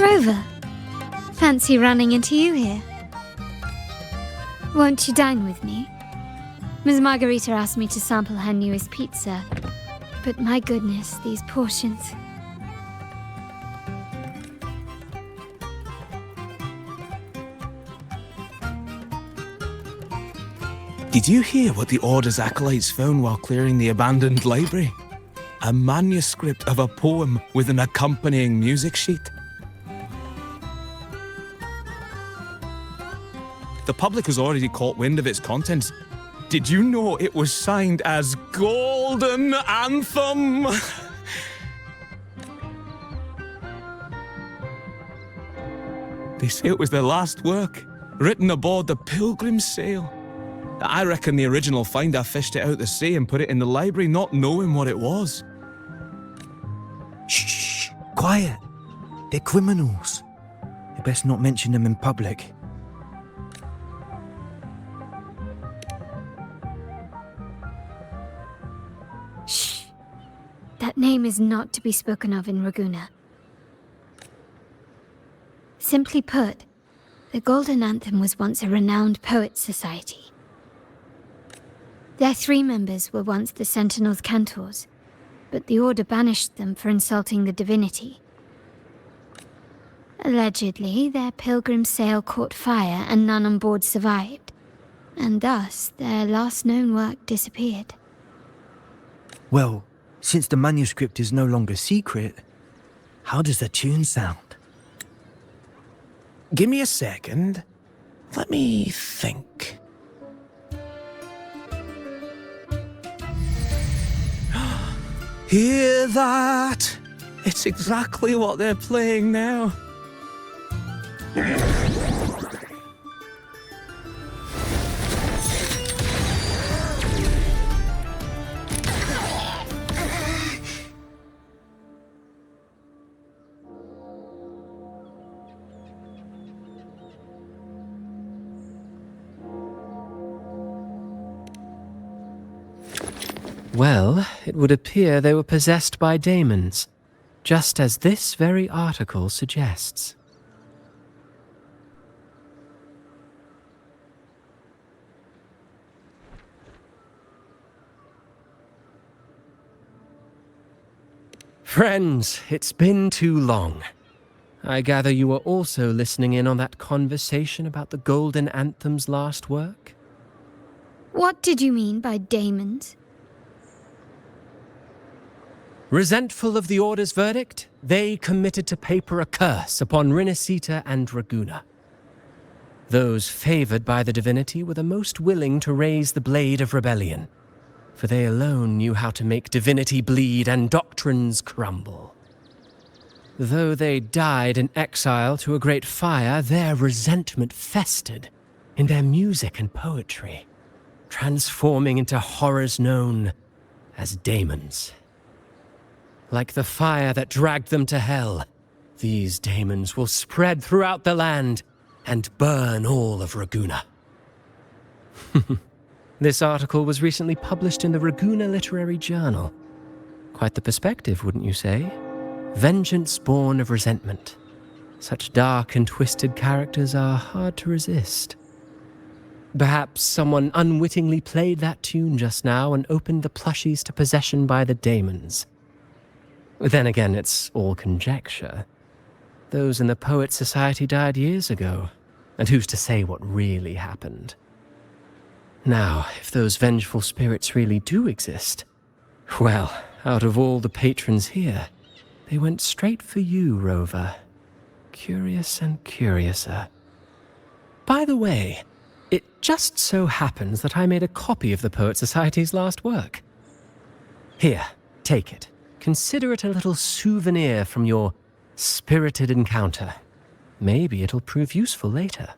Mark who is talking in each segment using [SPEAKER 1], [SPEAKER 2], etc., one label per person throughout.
[SPEAKER 1] Rover, fancy running into you here. Won't you dine with me? Ms. Margarita asked me to sample her newest pizza, but my goodness, these portions.
[SPEAKER 2] Did you hear what the Order's acolytes found while clearing the abandoned library? A manuscript of a poem with an accompanying music sheet. The public has already caught wind of its contents. Did you know it was signed as Golden Anthem? They say it was their last work, written aboard the Pilgrim's Sail. I reckon the original finder fished it out the sea and put it in the library, not knowing what it was.
[SPEAKER 3] Shh, quiet. They're criminals. You best not mention them in public.
[SPEAKER 1] Shh. That name is not to be spoken of in Ragusa. Simply put, the Golden Anthem was once a renowned poets' society. Their 3 members were once the Sentinel's cantors, but the Order banished them for insulting the divinity. Allegedly, their pilgrim sail caught fire and none on board survived, and thus their last known work disappeared.
[SPEAKER 3] Well, since the manuscript is no longer secret, how does the tune sound?
[SPEAKER 2] Give me a second. Let me think. Hear that? It's exactly what they're playing now.
[SPEAKER 4] Well, it would appear they were possessed by daemons, just as this very article suggests. Friends, it's been too long. I gather you were also listening in on that conversation about the Golden Anthem's last work?
[SPEAKER 1] What did you mean by daemons?
[SPEAKER 4] Resentful of the Order's verdict, they committed to paper a curse upon Rinascita and Ragusa. Those favored by the divinity were the most willing to raise the blade of rebellion, for they alone knew how to make divinity bleed and doctrines crumble. Though they died in exile to a great fire, their resentment festered in their music and poetry, transforming into horrors known as daemons. Like the fire that dragged them to hell, these daemons will spread throughout the land and burn all of Ragusa. This article was recently published in the Ragusa Literary Journal. Quite the perspective, wouldn't you say? Vengeance born of resentment. Such dark and twisted characters are hard to resist. Perhaps someone unwittingly played that tune just now and opened the plushies to possession by the daemons. Then again, it's all conjecture. Those in the Poets' Society died years ago, and who's to say what really happened? Now, if those vengeful spirits really do exist, well, out of all the patrons here, they went straight for you, Rover. Curious and curiouser. By the way, it just so happens that I made a copy of the Poets' Society's last work. Here, take it. Consider it a little souvenir from your spirited encounter. Maybe it'll prove useful later.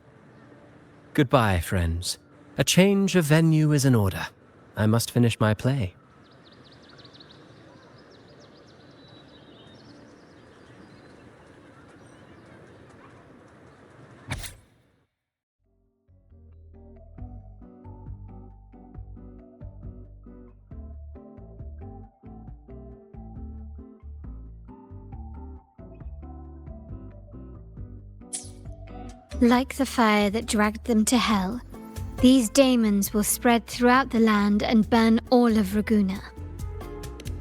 [SPEAKER 4] Goodbye, friends. A change of venue is in order. I must finish my play.
[SPEAKER 1] Like the fire that dragged them to hell, these daemons will spread throughout the land and burn all of Raguna.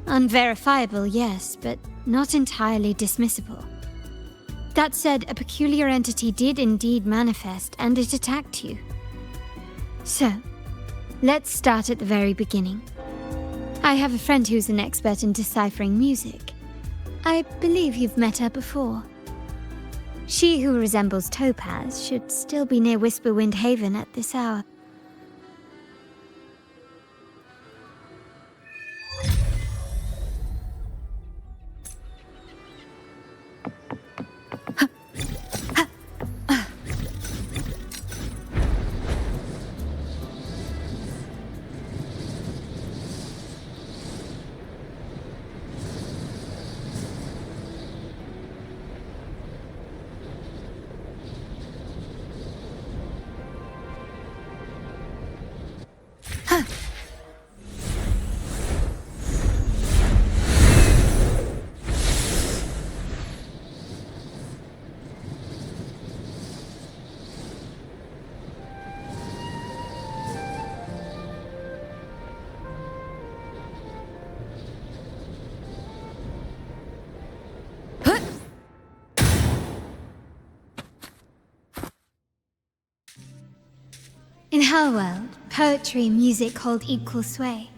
[SPEAKER 1] Unverifiable, yes, but not entirely dismissible. That said, a peculiar entity did indeed manifest, and it attacked you. So, let's start at the very beginning. I have a friend who's an expert in deciphering music. I believe you've met her before. She who resembles Topaz should still be near Whisperwind Haven at this hour. In her world, poetry and music hold equal sway.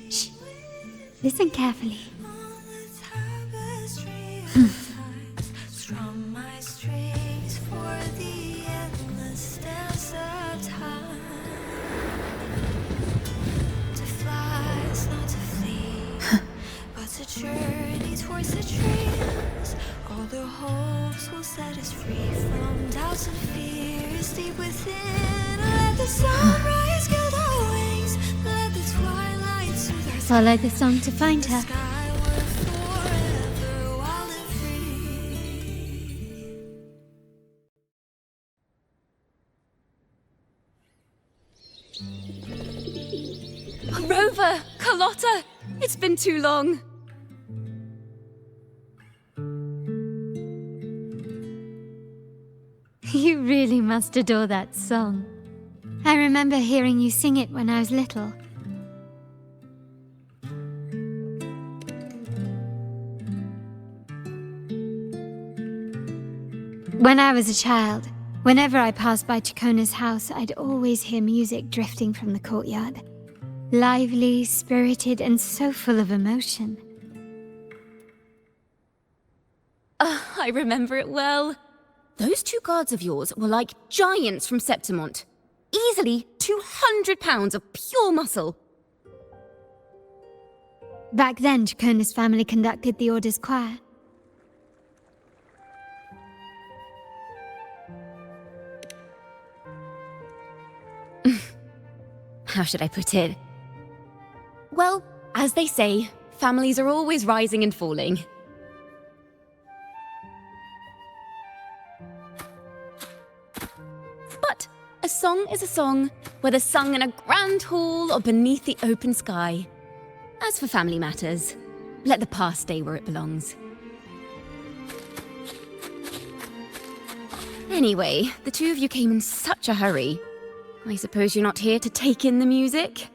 [SPEAKER 1] Shh. Listen carefully.
[SPEAKER 5] Journey towards the dreams. All their hopes will set us free from doubts and fears deep within. Let the sunrise gild our wings. Let the twilight soothe our
[SPEAKER 1] Follow the song to find her.
[SPEAKER 5] skyward forever wild and free.
[SPEAKER 6] Rover! Carlotta! It's been too long.
[SPEAKER 1] You really must adore that song. I remember hearing you sing it when I was little. When I was a child, whenever I passed by Chacona's house, I'd always hear music drifting from the courtyard. Lively, spirited, and so full of emotion.
[SPEAKER 6] I remember it well. Those two guards of yours were like giants from Septimont. Easily 200 pounds of pure muscle.
[SPEAKER 1] Back then, Chacona's family conducted the Order's choir.
[SPEAKER 6] How should I put it? Well, as they say, families are always rising and falling. But a song is a song, whether sung in a grand hall or beneath the open sky. As for family matters, let the past stay where it belongs. Anyway, the two of you came in such a hurry. I suppose you're not here to take in the music?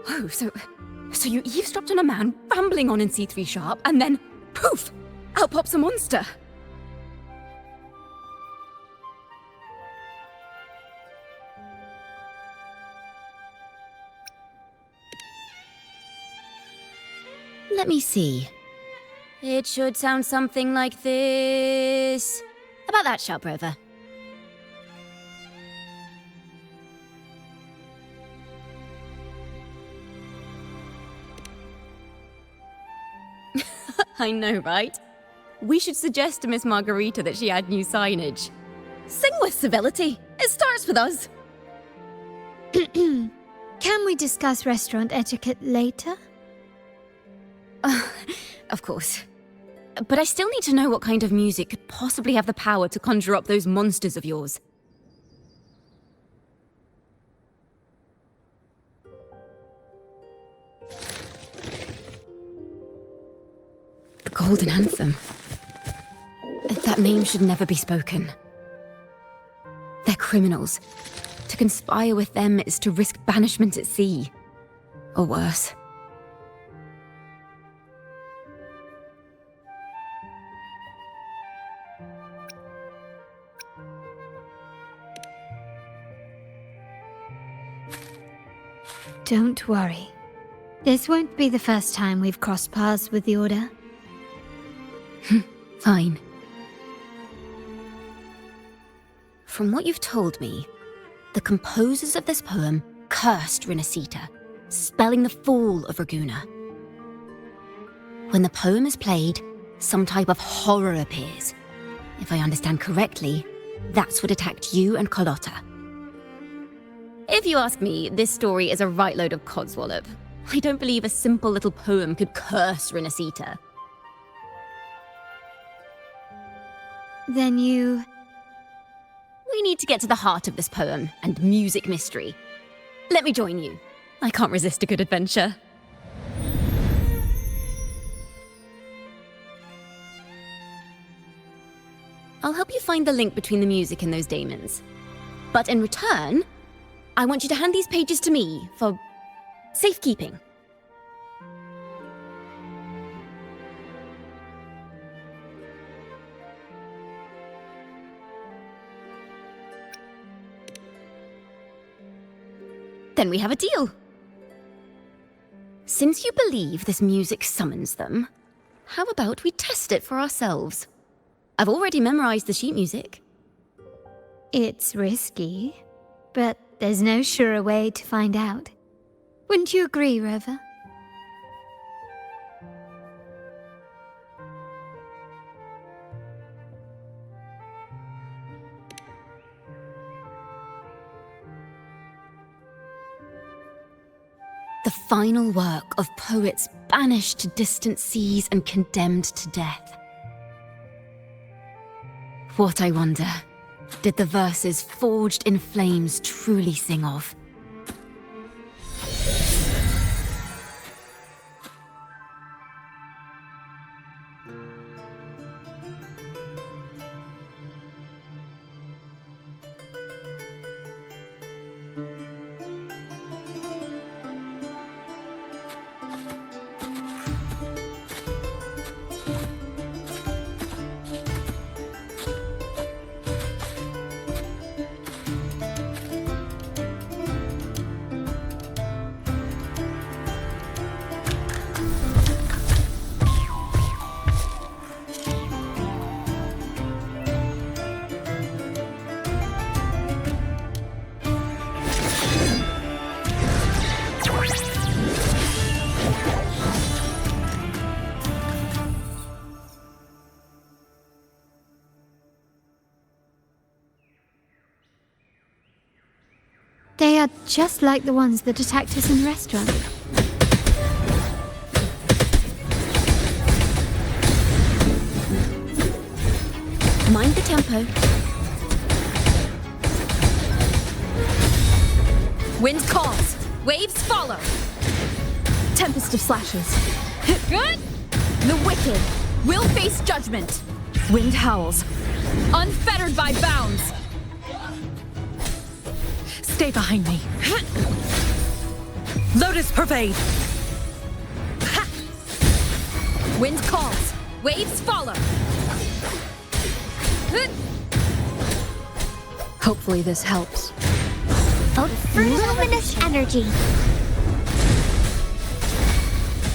[SPEAKER 6] Oh, so you eavesdropped on a man rambling on in C3 Sharp, and then, poof, out pops a monster. Let me see. It should sound something like this. About that, Sharp Rover. I know, right? We should suggest to Miss Margarita that she add new signage. Sing with civility. It starts with us.
[SPEAKER 1] Can we discuss restaurant etiquette later?
[SPEAKER 6] Of course. But I still need to know what kind of music could possibly have the power to conjure up those monsters of yours. golden anthem. That name should never be spoken. They're criminals. To conspire with them is to risk banishment at sea. Or worse.
[SPEAKER 1] Don't worry. This won't be the first time we've crossed paths with the Order.
[SPEAKER 6] Fine. From what you've told me, the composers of this poem cursed Rinasita, spelling the fall of Raguna. When the poem is played, some type of horror appears. If I understand correctly, that's what attacked you and Carlotta. If you ask me, this story is a right load of codswallop. I don't believe a simple little poem could curse Rinasita.
[SPEAKER 1] Then you...
[SPEAKER 6] We need to get to the heart of this poem and music mystery. Let me join you. I can't resist a good adventure. I'll help you find the link between the music and those daemons. But in return, I want you to hand these pages to me for safekeeping. Then we have a deal. Since you believe this music summons them, how about we test it for ourselves? I've already memorized the sheet music.
[SPEAKER 1] It's risky, but there's no surer way to find out. Wouldn't you agree, Rover?
[SPEAKER 6] The final work of poets banished to distant seas and condemned to death. What, I wonder, did the verses forged in flames truly sing of?
[SPEAKER 1] They are just like the ones that attacked us in the restaurant.
[SPEAKER 6] Mind the tempo. Wind calls, waves follow. Tempest of slashes. Good! The wicked will face judgment. Wind howls, unfettered by bounds.
[SPEAKER 7] Stay behind me. Lotus pervade.
[SPEAKER 6] Ha! Wind calls, waves follow.
[SPEAKER 7] Hopefully this helps.
[SPEAKER 1] Luminous energy.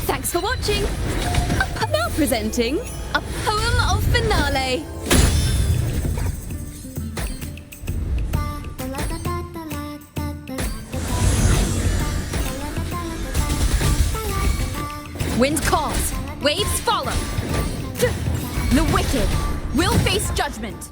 [SPEAKER 6] Thanks for watching. Now presenting a poem of finale. Wind calls, waves follow. The wicked will face judgment.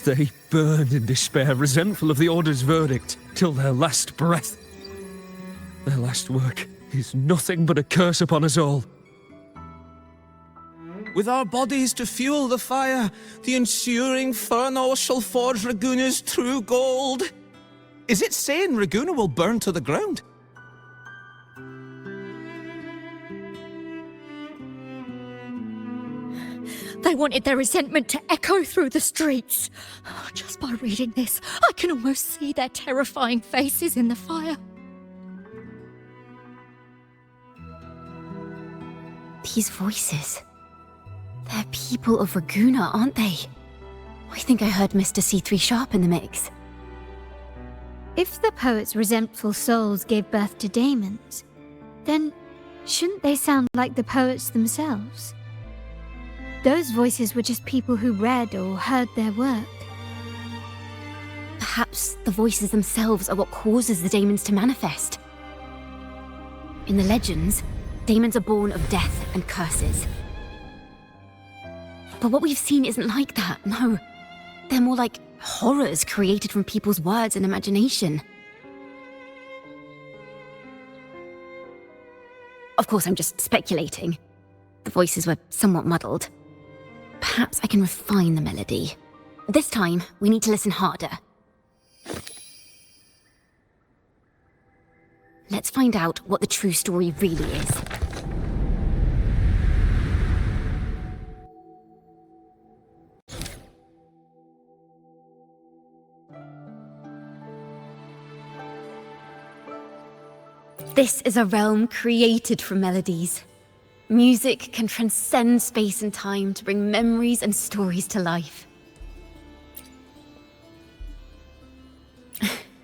[SPEAKER 2] They burned in despair, resentful of the Order's verdict, till their last breath. Their last work is nothing but a curse upon us all. With our bodies to fuel the fire, the ensuing furnace shall forge Raguna's true gold. Is it saying Raguna will burn to the ground?
[SPEAKER 7] They wanted their resentment to echo through the streets. Just by reading this, I can almost see their terrifying faces in the fire.
[SPEAKER 6] These voices. They're people of Raguna, aren't they? I think I heard Mr. C3 Sharp in the mix.
[SPEAKER 1] If the poet's resentful souls gave birth to daemons, then shouldn't they sound like the poets themselves? Those voices were just people who read or heard their work.
[SPEAKER 6] Perhaps the voices themselves are what causes the daemons to manifest. In the legends, daemons are born of death and curses. But what we've seen isn't like that, no. They're more like horrors created from people's words and imagination. Of course, I'm just speculating. The voices were somewhat muddled. Perhaps I can refine the melody. This time, we need to listen harder. Let's find out what the true story really is. This is a realm created from melodies. Music can transcend space and time to bring memories and stories to life.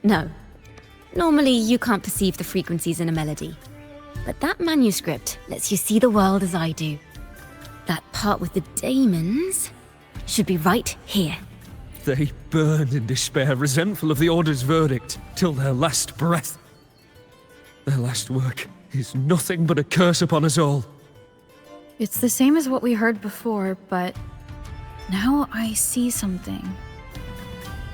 [SPEAKER 6] No. Normally, you can't perceive the frequencies in a melody. But that manuscript lets you see the world as I do. That part with the daemons should be right here.
[SPEAKER 2] They burned in despair, resentful of the Order's verdict, till their last breath. Their last work is nothing but a curse upon us all.
[SPEAKER 8] It's the same as what we heard before, but now I see something.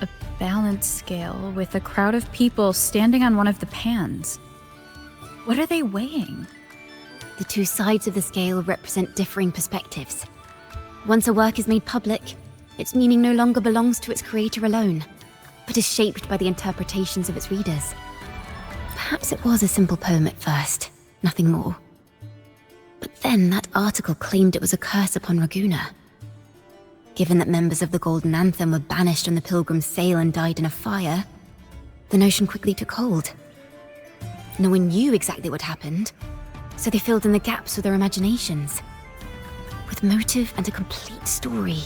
[SPEAKER 8] A balance scale with a crowd of people standing on one of the pans. What are they weighing?
[SPEAKER 6] The two sides of the scale represent differing perspectives. Once a work is made public, its meaning no longer belongs to its creator alone, but is shaped by the interpretations of its readers. Perhaps it was a simple poem at first, nothing more. But then that article claimed it was a curse upon Raguna. Given that members of the Golden Anthem were banished on the Pilgrim's sail and died in a fire, the notion quickly took hold. No one knew exactly what happened, so they filled in the gaps with their imaginations. With motive and a complete story.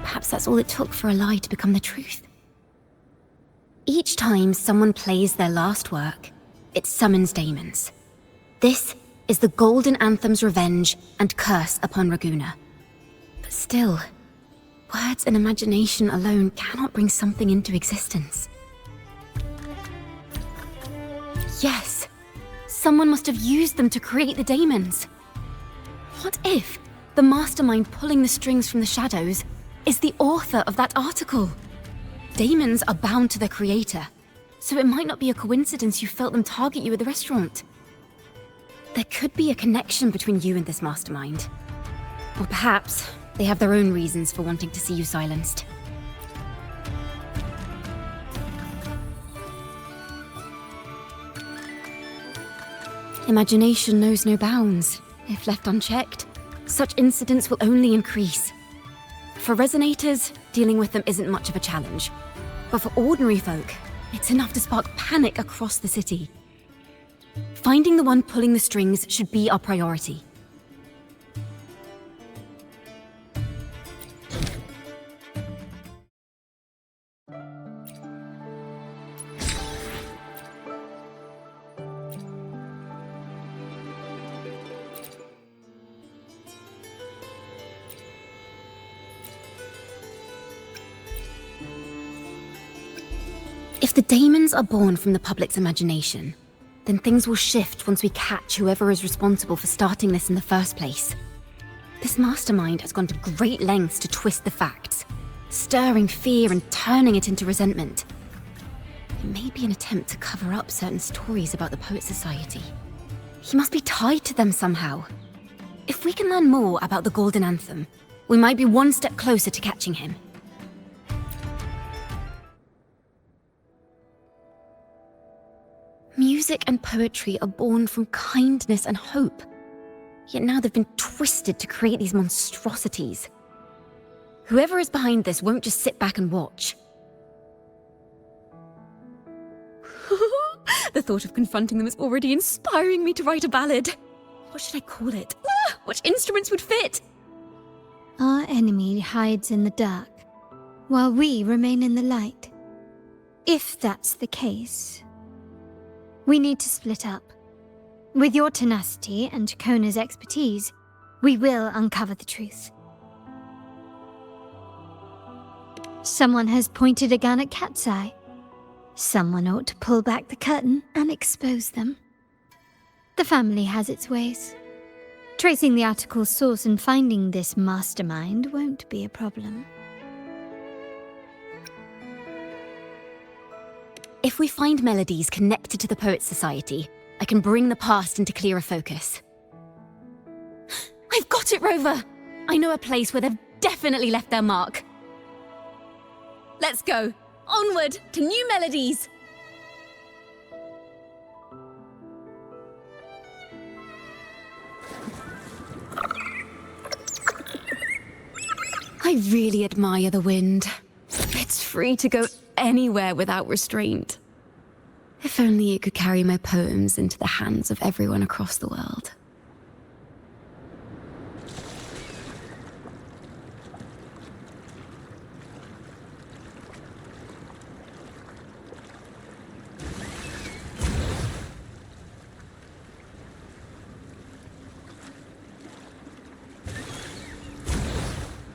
[SPEAKER 6] Perhaps that's all it took for a lie to become the truth. Each time someone plays their last work, it summons daemons. This is the Golden Anthem's revenge and curse upon Raguna. But still, words and imagination alone cannot bring something into existence. Yes, someone must have used them to create the daemons. What if the mastermind pulling the strings from the shadows is the author of that article? Daemons are bound to their creator, so it might not be a coincidence you felt them target you at the restaurant. There could be a connection between you and this mastermind. Or perhaps they have their own reasons for wanting to see you silenced. Imagination knows no bounds. If left unchecked, such incidents will only increase. For resonators, dealing with them isn't much of a challenge. But for ordinary folk, it's enough to spark panic across the city. Finding the one pulling the strings should be our priority. If the daemons are born from the public's imagination, then things will shift once we catch whoever is responsible for starting this in the first place. This mastermind has gone to great lengths to twist the facts, stirring fear and turning it into resentment. It may be an attempt to cover up certain stories about the Poet Society. He must be tied to them somehow. If we can learn more about the Golden Anthem, we might be one step closer to catching him. Music and poetry are born from kindness and hope. Yet now they've been twisted to create these monstrosities. Whoever is behind this won't just sit back and watch. The thought of confronting them is already inspiring me to write a ballad. What should I call it? Which instruments would fit?
[SPEAKER 1] Our enemy hides in the dark, while we remain in the light. If that's the case, we need to split up. With your tenacity and Kona's expertise, we will uncover the truth. Someone has pointed a gun at Cat's Eye. Someone ought to pull back the curtain and expose them. The family has its ways. Tracing the article's source and finding this mastermind won't be a problem.
[SPEAKER 6] If we find melodies connected to the Poet Society, I can bring the past into clearer focus. I've got it, Rover! I know a place where they've definitely left their mark. Let's go! Onward to new melodies! I really admire the wind. It's free to go anywhere without restraint. If only it could carry my poems into the hands of everyone across the world.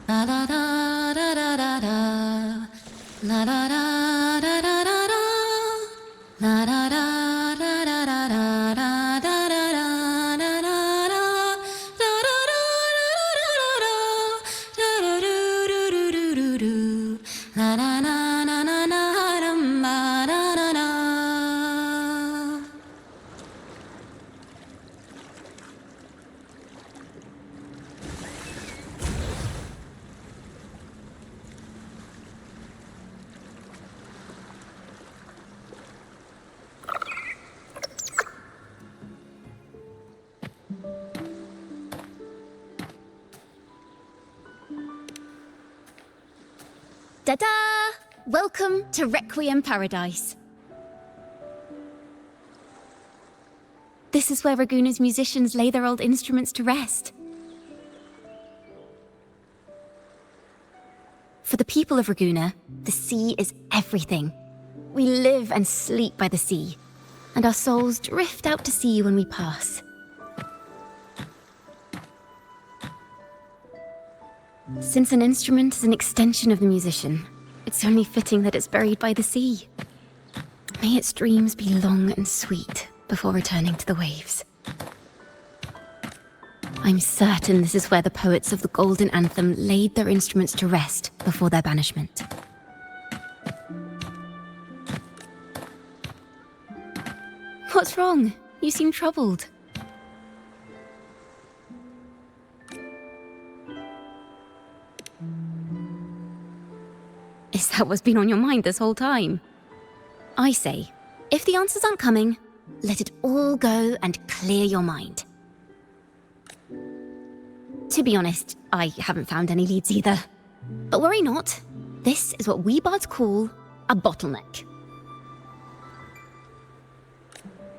[SPEAKER 6] La da da da da da da. La da da da da da da. La da da da da da da da da da da da da da. Da da da da da da da. Da da do do do do do do. La da na na na na dum ba da da da. Da-da! Welcome to Requiem Paradise. This is where Raguna's musicians lay their old instruments to rest. For the people of Raguna, the sea is everything. We live and sleep by the sea, and our souls drift out to sea when we pass. Since an instrument is an extension of the musician, it's only fitting that it's buried by the sea. May its dreams be long and sweet before returning to the waves. I'm certain this is where the poets of the Golden Anthem laid their instruments to rest before their banishment. What's wrong? You seem troubled. Is that what's been on your mind this whole time? I say, if the answers aren't coming, let it all go and clear your mind. To be honest, I haven't found any leads either. But worry not, this is what we bards call a bottleneck.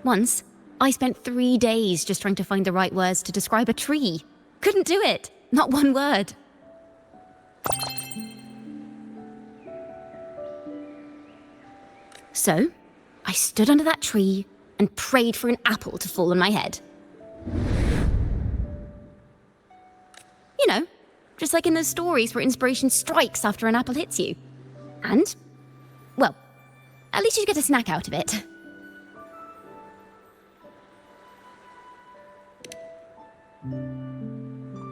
[SPEAKER 6] Once, I spent 3 days just trying to find the right words to describe a tree. Couldn't do it, not one word. So, I stood under that tree and prayed for an apple to fall on my head. You know, just like in those stories where inspiration strikes after an apple hits you. And, well, at least you get a snack out of it.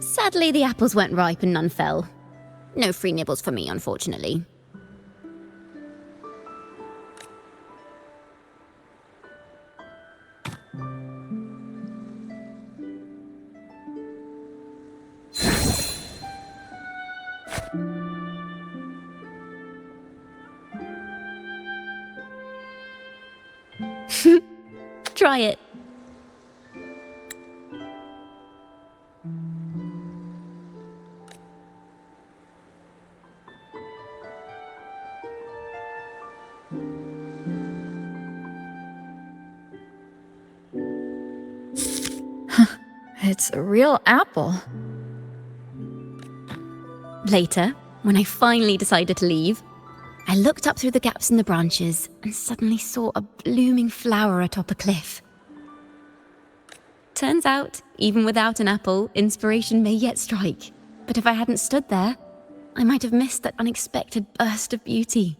[SPEAKER 6] Sadly, the apples weren't ripe and none fell. No free nibbles for me, unfortunately. Try it.
[SPEAKER 8] It's a real apple.
[SPEAKER 6] Later, when I finally decided to leave, I looked up through the gaps in the branches and suddenly saw a blooming flower atop a cliff. Turns out, even without an apple, inspiration may yet strike. But if I hadn't stood there, I might have missed that unexpected burst of beauty.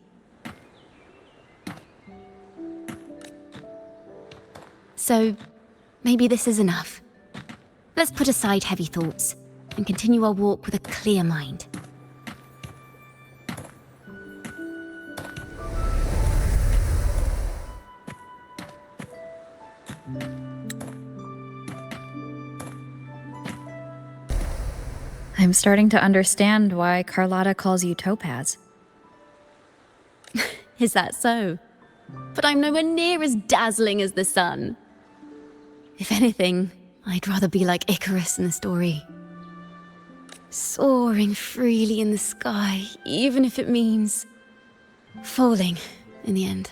[SPEAKER 6] So, maybe this is enough. Let's put aside heavy thoughts and continue our walk with a clear mind.
[SPEAKER 8] I'm starting to understand why Carlotta calls you Topaz.
[SPEAKER 6] Is that so? But I'm nowhere near as dazzling as the sun. If anything, I'd rather be like Icarus in the story. Soaring freely in the sky, even if it means falling in the end.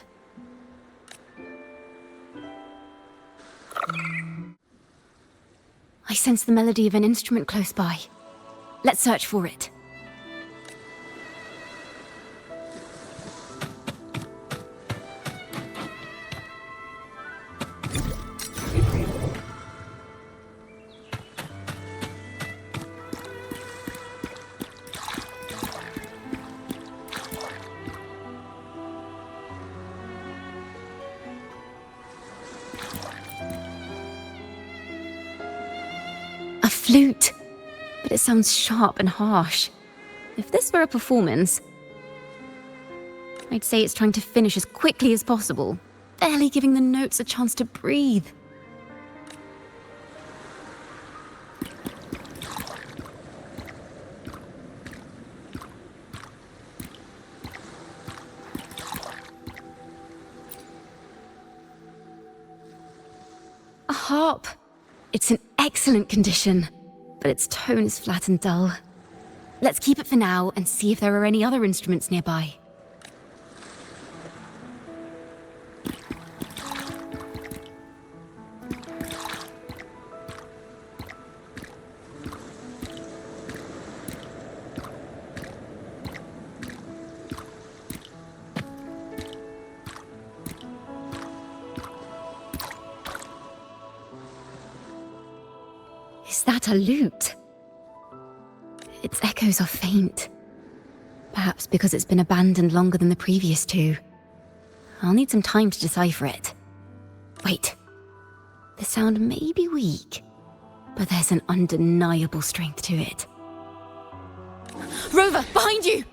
[SPEAKER 6] I sense the melody of an instrument close by. Let's search for it. A flute! But it sounds sharp and harsh. If this were a performance, I'd say it's trying to finish as quickly as possible, barely giving the notes a chance to breathe. A harp. It's in excellent condition, but its tone is flat and dull. Let's keep it for now and see if there are any other instruments nearby. Is that a lute? Its echoes are faint. Perhaps because it's been abandoned longer than the previous two. I'll need some time to decipher it. Wait. The sound may be weak, but there's an undeniable strength to it. Rover, behind you!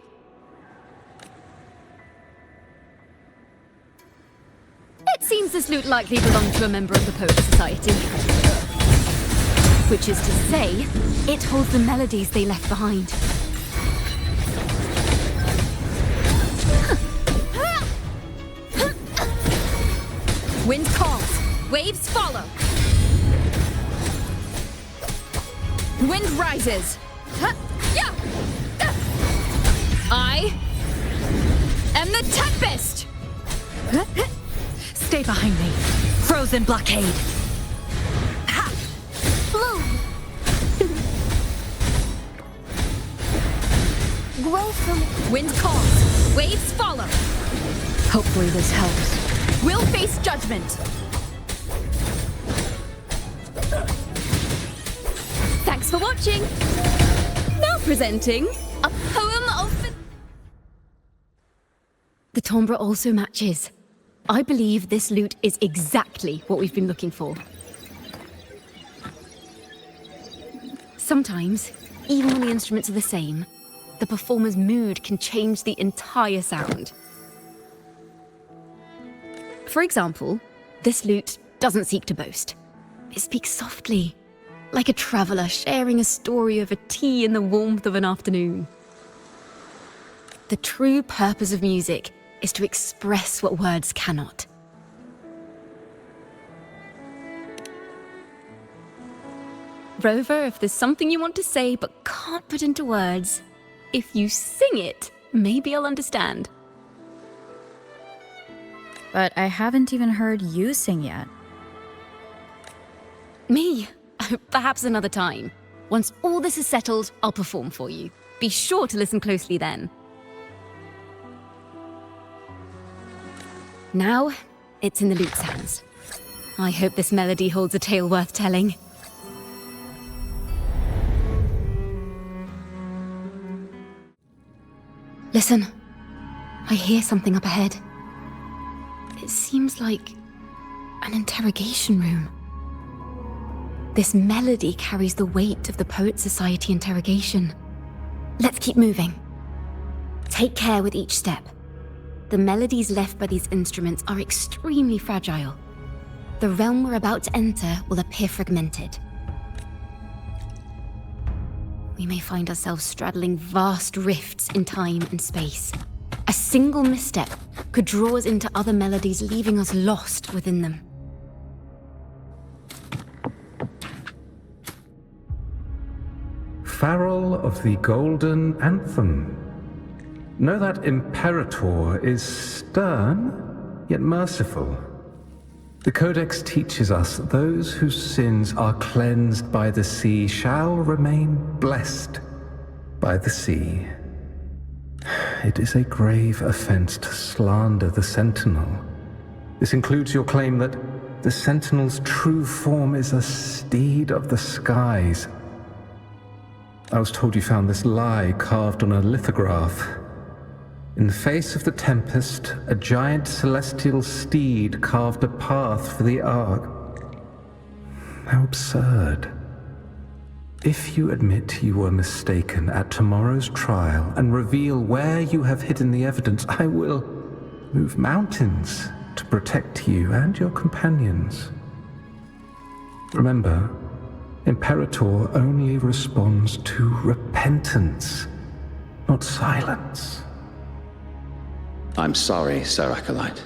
[SPEAKER 6] It seems this lute likely belonged to a member of the Poet Society. Which is to say, it holds the melodies they left behind. Wind calls, waves follow. Wind rises. I am the Tempest!
[SPEAKER 9] Stay behind me. Frozen blockade.
[SPEAKER 6] Grow from wind calls, waves follow.
[SPEAKER 9] Hopefully this helps.
[SPEAKER 6] We'll face judgment. Thanks for watching. Now presenting a poem of... The timbre also matches. I believe this lute is exactly what we've been looking for. Sometimes, even when the instruments are the same, the performer's mood can change the entire sound. For example, this lute doesn't seek to boast. It speaks softly, like a traveller sharing a story over tea in the warmth of an afternoon. The true purpose of music is to express what words cannot. Rover, if there's something you want to say but can't put into words, if you sing it, maybe I'll understand.
[SPEAKER 8] But I haven't even heard you sing yet.
[SPEAKER 6] Me? Perhaps another time. Once all this is settled, I'll perform for you. Be sure to listen closely then. Now, it's in the lute's hands. I hope this melody holds a tale worth telling. Listen, I hear something up ahead. It seems like an interrogation room. This melody carries the weight of the Poet Society interrogation. Let's keep moving. Take care with each step. The melodies left by these instruments are extremely fragile. The realm we're about to enter will appear fragmented. We may find ourselves straddling vast rifts in time and space. A single misstep could draw us into other melodies, leaving us lost within them.
[SPEAKER 10] Farrell of the Golden Anthem. Know that Imperator is stern, yet merciful. The Codex teaches us that those whose sins are cleansed by the sea shall remain blessed by the sea. It is a grave offense to slander the Sentinel. This includes your claim that the Sentinel's true form is a steed of the skies. I was told you found this lie carved on a lithograph. In the face of the tempest, a giant celestial steed carved a path for the Ark. How absurd. If you admit you were mistaken at tomorrow's trial and reveal where you have hidden the evidence, I will move mountains to protect you and your companions. Remember, Imperator only responds to repentance, not silence.
[SPEAKER 11] I'm sorry, Sir Acolyte.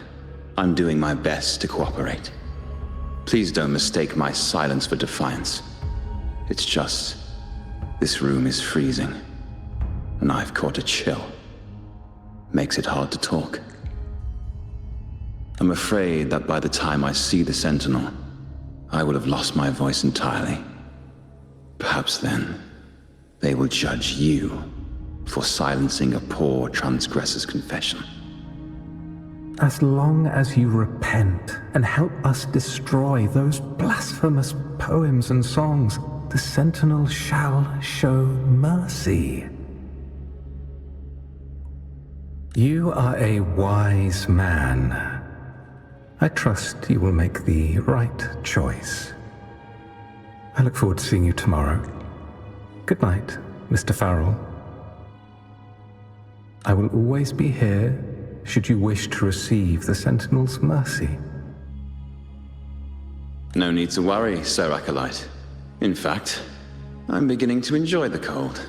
[SPEAKER 11] I'm doing my best to cooperate. Please don't mistake my silence for defiance. It's just, this room is freezing, and I've caught a chill. Makes it hard to talk. I'm afraid that by the time I see the Sentinel, I will have lost my voice entirely. Perhaps then, they will judge you for silencing a poor transgressor's confession.
[SPEAKER 10] As long as you repent and help us destroy those blasphemous poems and songs, the Sentinel shall show mercy. You are a wise man. I trust you will make the right choice. I look forward to seeing you tomorrow. Good night, Mr. Farrell. I will always be here should you wish to receive the Sentinel's mercy.
[SPEAKER 11] No need to worry, Sir Acolyte. In fact, I'm beginning to enjoy the cold.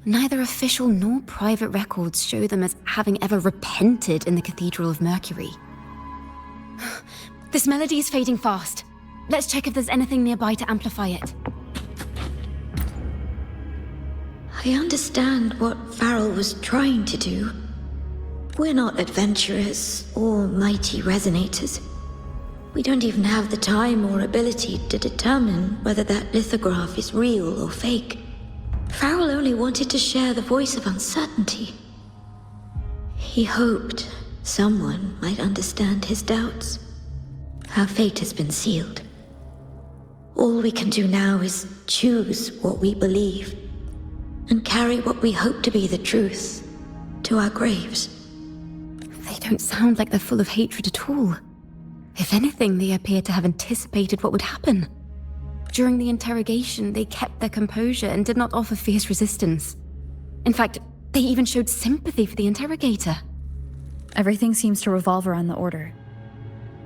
[SPEAKER 6] Neither official nor private records show them as having ever repented in the Cathedral of Mercury. This melody is fading fast. Let's check if there's anything nearby to amplify it.
[SPEAKER 5] I understand what Farrell was trying to do. We're not adventurers or mighty resonators. We don't even have the time or ability to determine whether that lithograph is real or fake. Farrell only wanted to share the voice of uncertainty. He hoped someone might understand his doubts. Our fate has been sealed. All we can do now is choose what we believe and carry what we hope to be the truth to our graves.
[SPEAKER 6] They don't sound like they're full of hatred at all. If anything, they appear to have anticipated what would happen. During the interrogation, they kept their composure and did not offer fierce resistance. In fact, they even showed sympathy for the interrogator.
[SPEAKER 8] Everything seems to revolve around the Order.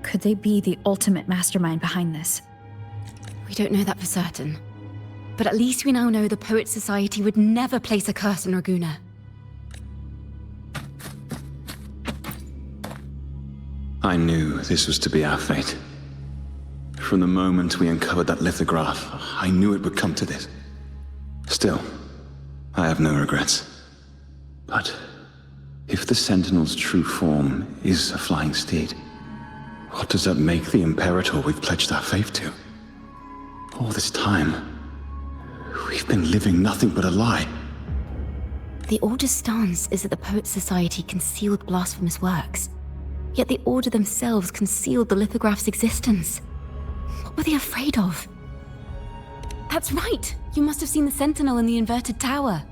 [SPEAKER 8] Could they be the ultimate mastermind behind this?
[SPEAKER 6] We don't know that for certain. But at least we now know the Poets Society would never place a curse on Raguna.
[SPEAKER 11] I knew this was to be our fate. From the moment we uncovered that lithograph, I knew it would come to this. Still, I have no regrets. But if the Sentinel's true form is a flying steed, what does that make the Imperator we've pledged our faith to? All this time, we've been living nothing but a lie.
[SPEAKER 6] The Order's stance is that the Poets Society concealed blasphemous works. Yet the Order themselves concealed the lithograph's existence. What were they afraid of? That's right! You must have seen the Sentinel in the inverted tower.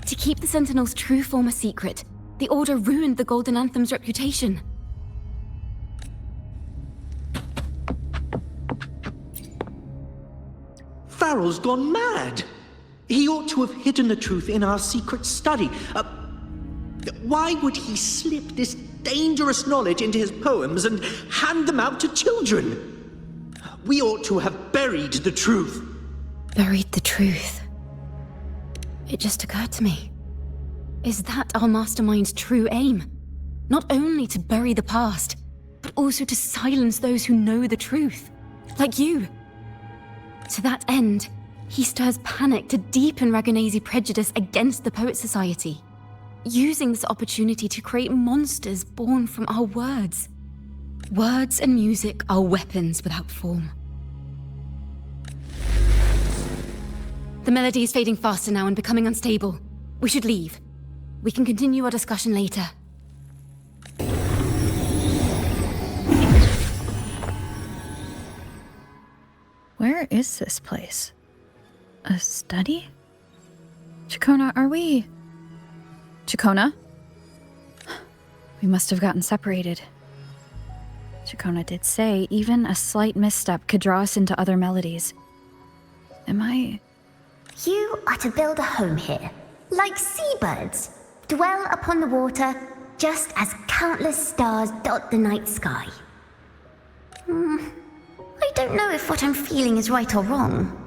[SPEAKER 6] To keep the Sentinel's true form a secret, the Order ruined the Golden Anthem's reputation.
[SPEAKER 12] Farrell's gone mad! He ought to have hidden the truth in our secret study. Why would he slip this dangerous knowledge into his poems and hand them out to children? We ought to have buried the truth.
[SPEAKER 6] Buried the truth. It just occurred to me. Is that our mastermind's true aim? Not only to bury the past, but also to silence those who know the truth. Like you. To that end, he stirs panic to deepen Ragonese prejudice against the Poet Society, using this opportunity to create monsters born from our words. Words and music are weapons without form. The melody is fading faster now and becoming unstable. We should leave. We can continue our discussion later.
[SPEAKER 8] Where is this place? A study? Chacona, are we... Chacona? We must have gotten separated. Chacona did say even a slight misstep could draw us into other melodies. Am I...
[SPEAKER 13] You are to build a home here, like seabirds. Dwell upon the water, just as countless stars dot the night sky. I don't know if what I'm feeling is right or wrong.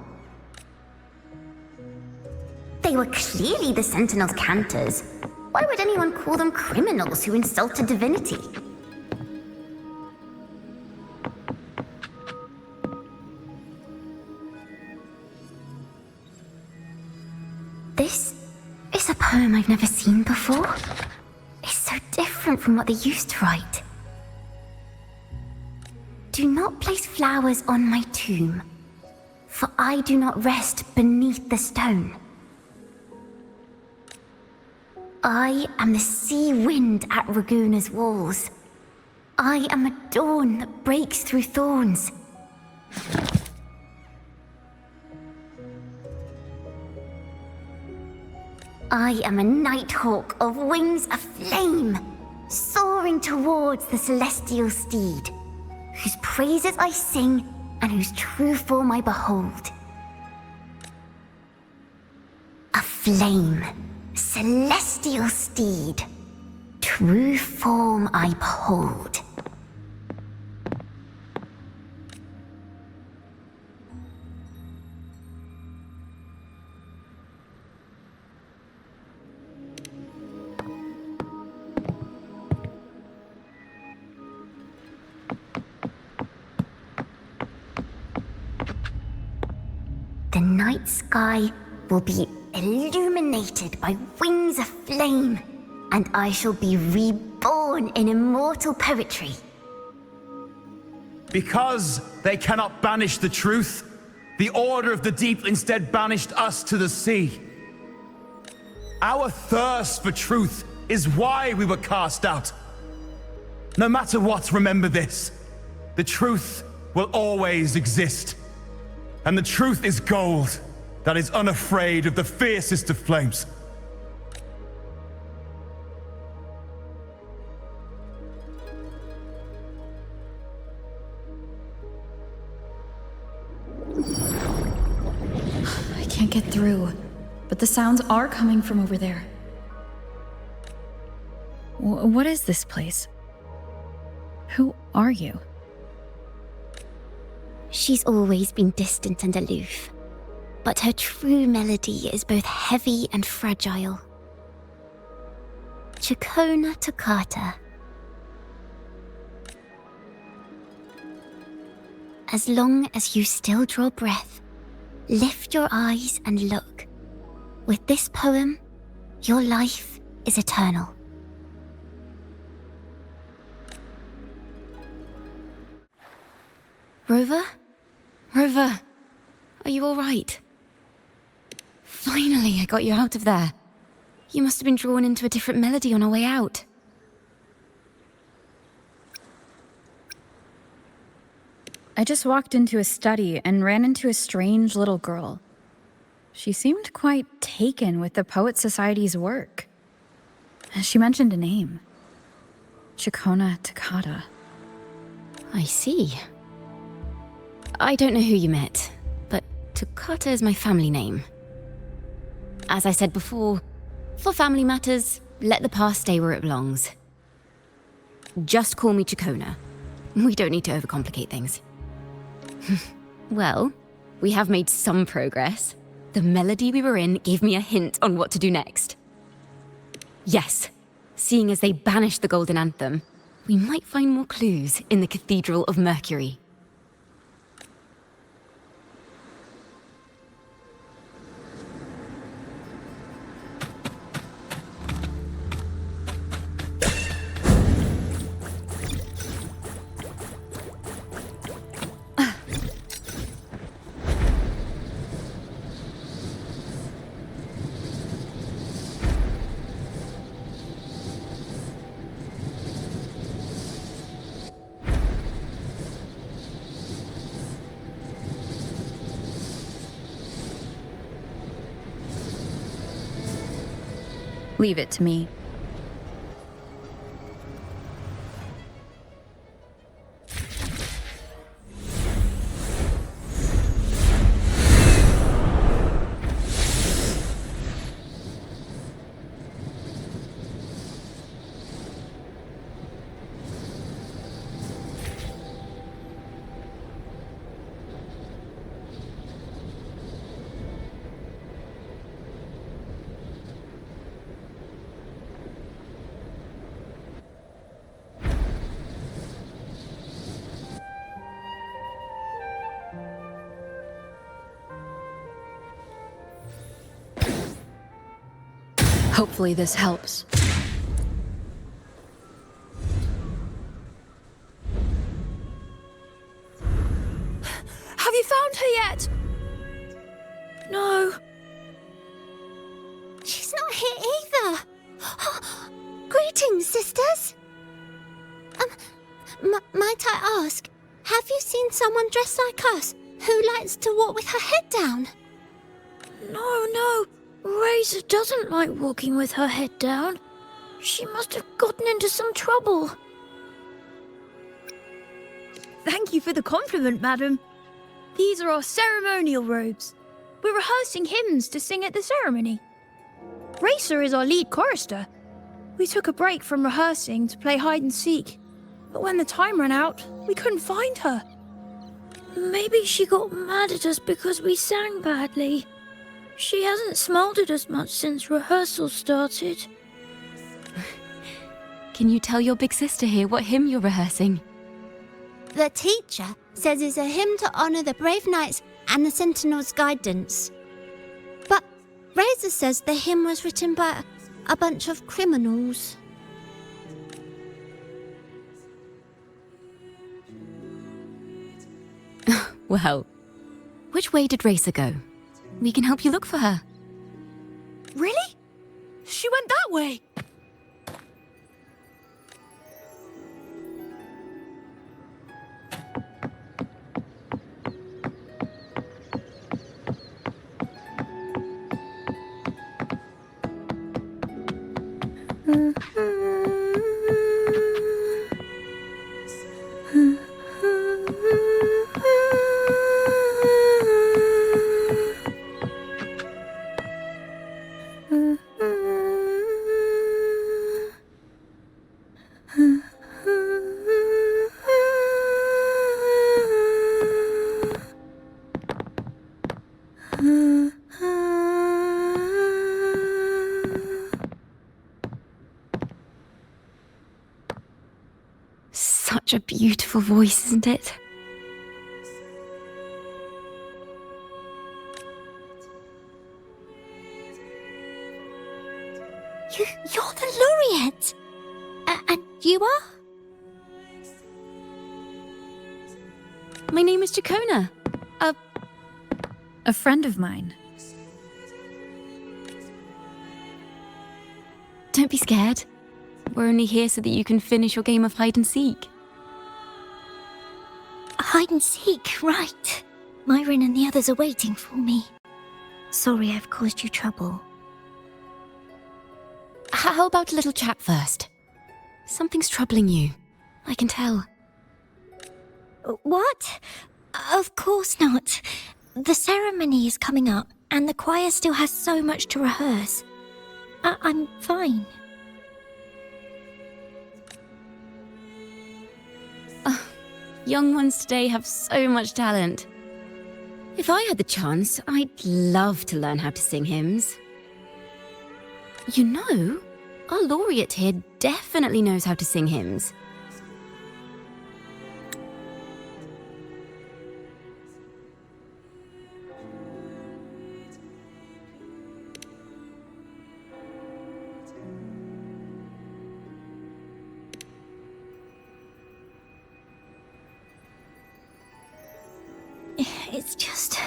[SPEAKER 13] They were clearly the Sentinel's cantors. Why would anyone call them criminals who insulted divinity? This is a poem I've never seen before. It's so different from what they used to write. Do not place flowers on my tomb, for I do not rest beneath the stone. I am the sea wind at Raguna's walls. I am a dawn that breaks through thorns. I am a nighthawk of wings of flame, soaring towards the celestial steed, whose praises I sing and whose true form I behold. A flame, celestial steed, true form I behold. The night sky will be illuminated by wings of flame, and I shall be reborn in immortal poetry.
[SPEAKER 14] Because they cannot banish the truth, the Order of the Deep instead banished us to the sea. Our thirst for truth is why we were cast out. No matter what, remember this. The truth will always exist. And the truth is gold that is unafraid of the fiercest of flames.
[SPEAKER 8] can't get through, but the sounds are coming from over there. What is this place? Who are you?
[SPEAKER 6] She's always been distant and aloof, but her true melody is both heavy and fragile. Chakona Toccata. As long as you still draw breath, lift your eyes and look. With this poem, your life is eternal. Rover? Rover, are you all right? Finally, I got you out of there. You must have been drawn into a different melody on our way out.
[SPEAKER 8] I just walked into a study and ran into a strange little girl. She seemed quite taken with the Poet Society's work. She mentioned a name. Chakona Toccata.
[SPEAKER 6] I see. I don't know who you met, but Toccata is my family name. As I said before, for family matters, let the past stay where it belongs. Just call me Chakona. We don't need to overcomplicate things. Well, we have made some progress. The melody we were in gave me a hint on what to do next. Yes, seeing as they banished the Golden Anthem, we might find more clues in the Cathedral of Mercury.
[SPEAKER 8] Leave it to me.
[SPEAKER 9] Hopefully this helps.
[SPEAKER 7] Have you found her yet? No.
[SPEAKER 13] She's not here either. Greetings, sisters. Might I ask, have you seen someone dressed like us who likes to walk with her head down?
[SPEAKER 7] No. Razor doesn't like walking with her head down. She must have gotten into some trouble. Thank you for the compliment, madam. These are our ceremonial robes. We're rehearsing hymns to sing at the ceremony. Racer is our lead chorister. We took a break from rehearsing to play hide and seek, but when the time ran out, we couldn't find her. Maybe she got mad at us because we sang badly. She hasn't smiled at us much since rehearsal started.
[SPEAKER 6] Can you tell your big sister here what hymn you're rehearsing?
[SPEAKER 13] The teacher says it's a hymn to honor the brave knights and the Sentinel's guidance. But Razor says the hymn was written by a bunch of criminals.
[SPEAKER 6] Well, which way did Racer go? We can help you look for her.
[SPEAKER 7] Really? She went that way.
[SPEAKER 6] such a beautiful voice, isn't it?
[SPEAKER 13] You're the laureate! And you are?
[SPEAKER 6] My name is Jacona.
[SPEAKER 8] A friend of mine.
[SPEAKER 6] Don't be scared. We're only here so that you can finish your game of hide and seek.
[SPEAKER 13] Hide and seek, right. Myron and the others are waiting for me. Sorry I've caused you trouble.
[SPEAKER 6] How about a little chat first? Something's troubling you. I can tell.
[SPEAKER 13] What? Of course not. The ceremony is coming up, and the choir still has so much to rehearse. I'm fine.
[SPEAKER 6] Young ones today have so much talent. If I had the chance, I'd love to learn how to sing hymns. You know, our laureate here definitely knows how to sing hymns.
[SPEAKER 13] It's just...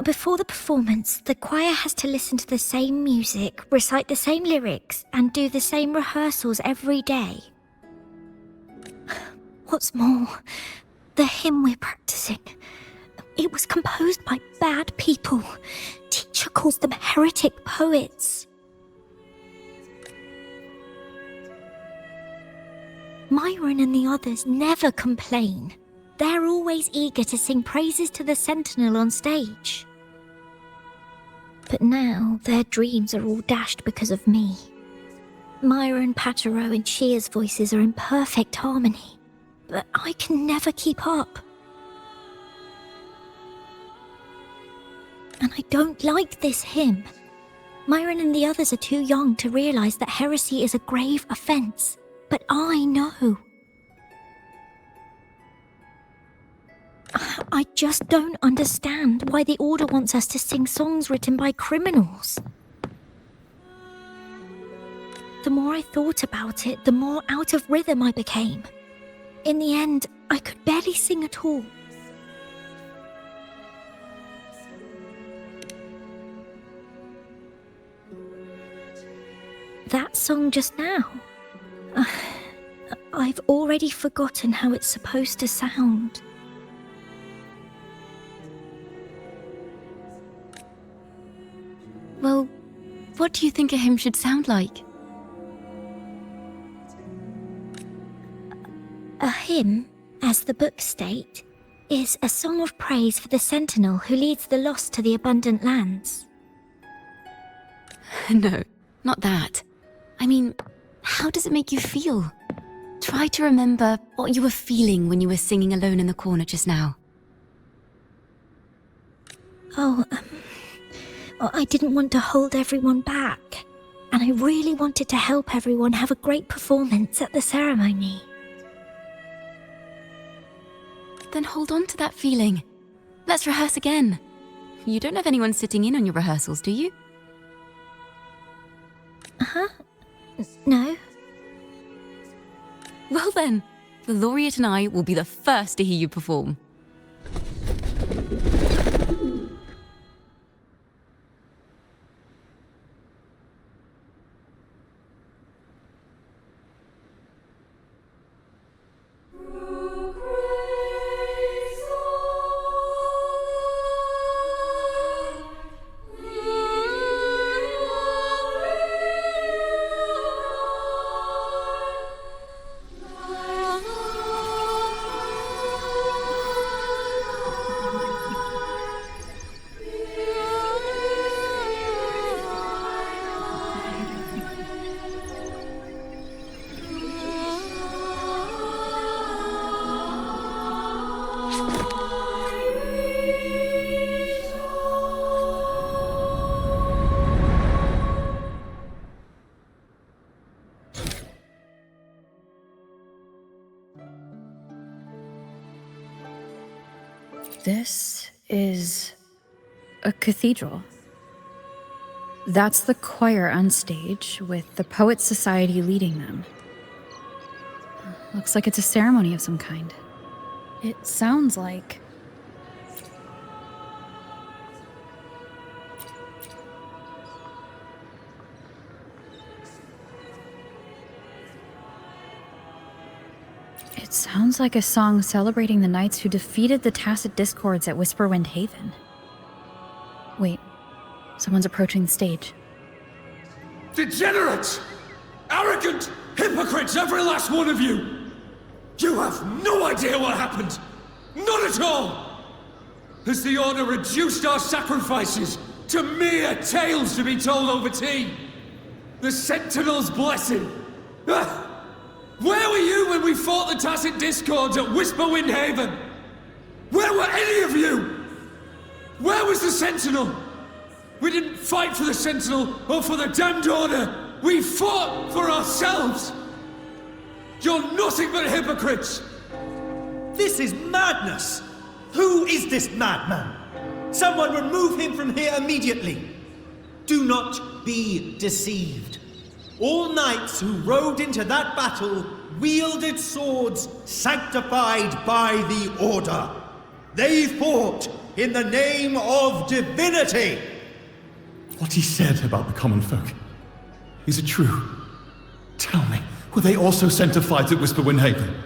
[SPEAKER 13] Before the performance, the choir has to listen to the same music, recite the same lyrics, and do the same rehearsals every day. What's more, the hymn we're practicing, it was composed by bad people. Teacher calls them heretic poets. Myron and the others never complain. They're always eager to sing praises to the Sentinel on stage. But now their dreams are all dashed because of me. Myron, Patero, and Shear's voices are in perfect harmony, but I can never keep up. And I don't like this hymn. Myron and the others are too young to realize that heresy is a grave offense, but I know. I just don't understand why the Order wants us to sing songs written by criminals. The more I thought about it, the more out of rhythm I became. In the end, I could barely sing at all. That song just now. I've already forgotten how it's supposed to sound.
[SPEAKER 6] Well, what do you think a hymn should sound like?
[SPEAKER 13] A hymn, as the books state, is a song of praise for the Sentinel who leads the lost to the abundant lands.
[SPEAKER 6] No, not that. I mean, how does it make you feel? Try to remember what you were feeling when you were singing alone in the corner just now.
[SPEAKER 13] I didn't want to hold everyone back, and I really wanted to help everyone have a great performance at the ceremony.
[SPEAKER 6] Then hold on to that feeling. Let's rehearse again. You don't have anyone sitting in on your rehearsals, do you?
[SPEAKER 13] Huh? No.
[SPEAKER 6] Well then, the laureate and I will be the first to hear you perform.
[SPEAKER 8] This is a cathedral. That's the choir on stage, with the Poets Society leading them. Looks like it's a ceremony of some kind. It sounds like... It sounds like a song celebrating the knights who defeated the Tacit Discords at Whisperwind Haven. Wait, someone's approaching the stage.
[SPEAKER 15] Degenerates! Arrogant hypocrites, every last one of you! You have no idea what happened! Not at all! Has the Order reduced our sacrifices to mere tales to be told over tea? The Sentinel's blessing! Ah! Where were you when we fought the Tacit Discords at Whisperwind Haven? Where were any of you? Where was the Sentinel? We didn't fight for the Sentinel or for the damned Order. We fought for ourselves. You're nothing but hypocrites.
[SPEAKER 12] This is madness! Who is this madman? Someone remove him from here immediately. Do not be deceived. All knights who rode into that battle wielded swords sanctified by the Order. They fought in the name of divinity.
[SPEAKER 14] What he said about the common folk, is it true? Tell me, were they also sent to fight at Whisperwind Haven?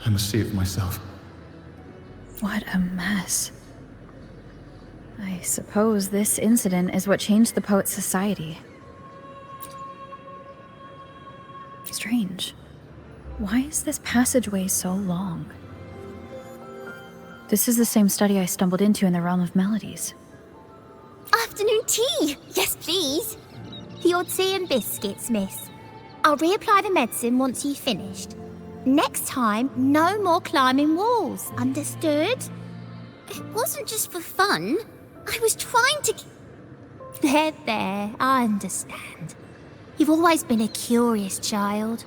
[SPEAKER 14] I must see it for myself.
[SPEAKER 8] What a mess. I suppose this incident is what changed the Poets Society. Strange. Why is this passageway so long? This is the same study I stumbled into in the Realm of Melodies.
[SPEAKER 13] Afternoon tea! Yes, please. The odd tea and biscuits, miss. I'll reapply the medicine once you've finished. Next time, no more climbing walls. Understood? It wasn't just for fun. I was trying to... There, I understand. You've always been a curious child.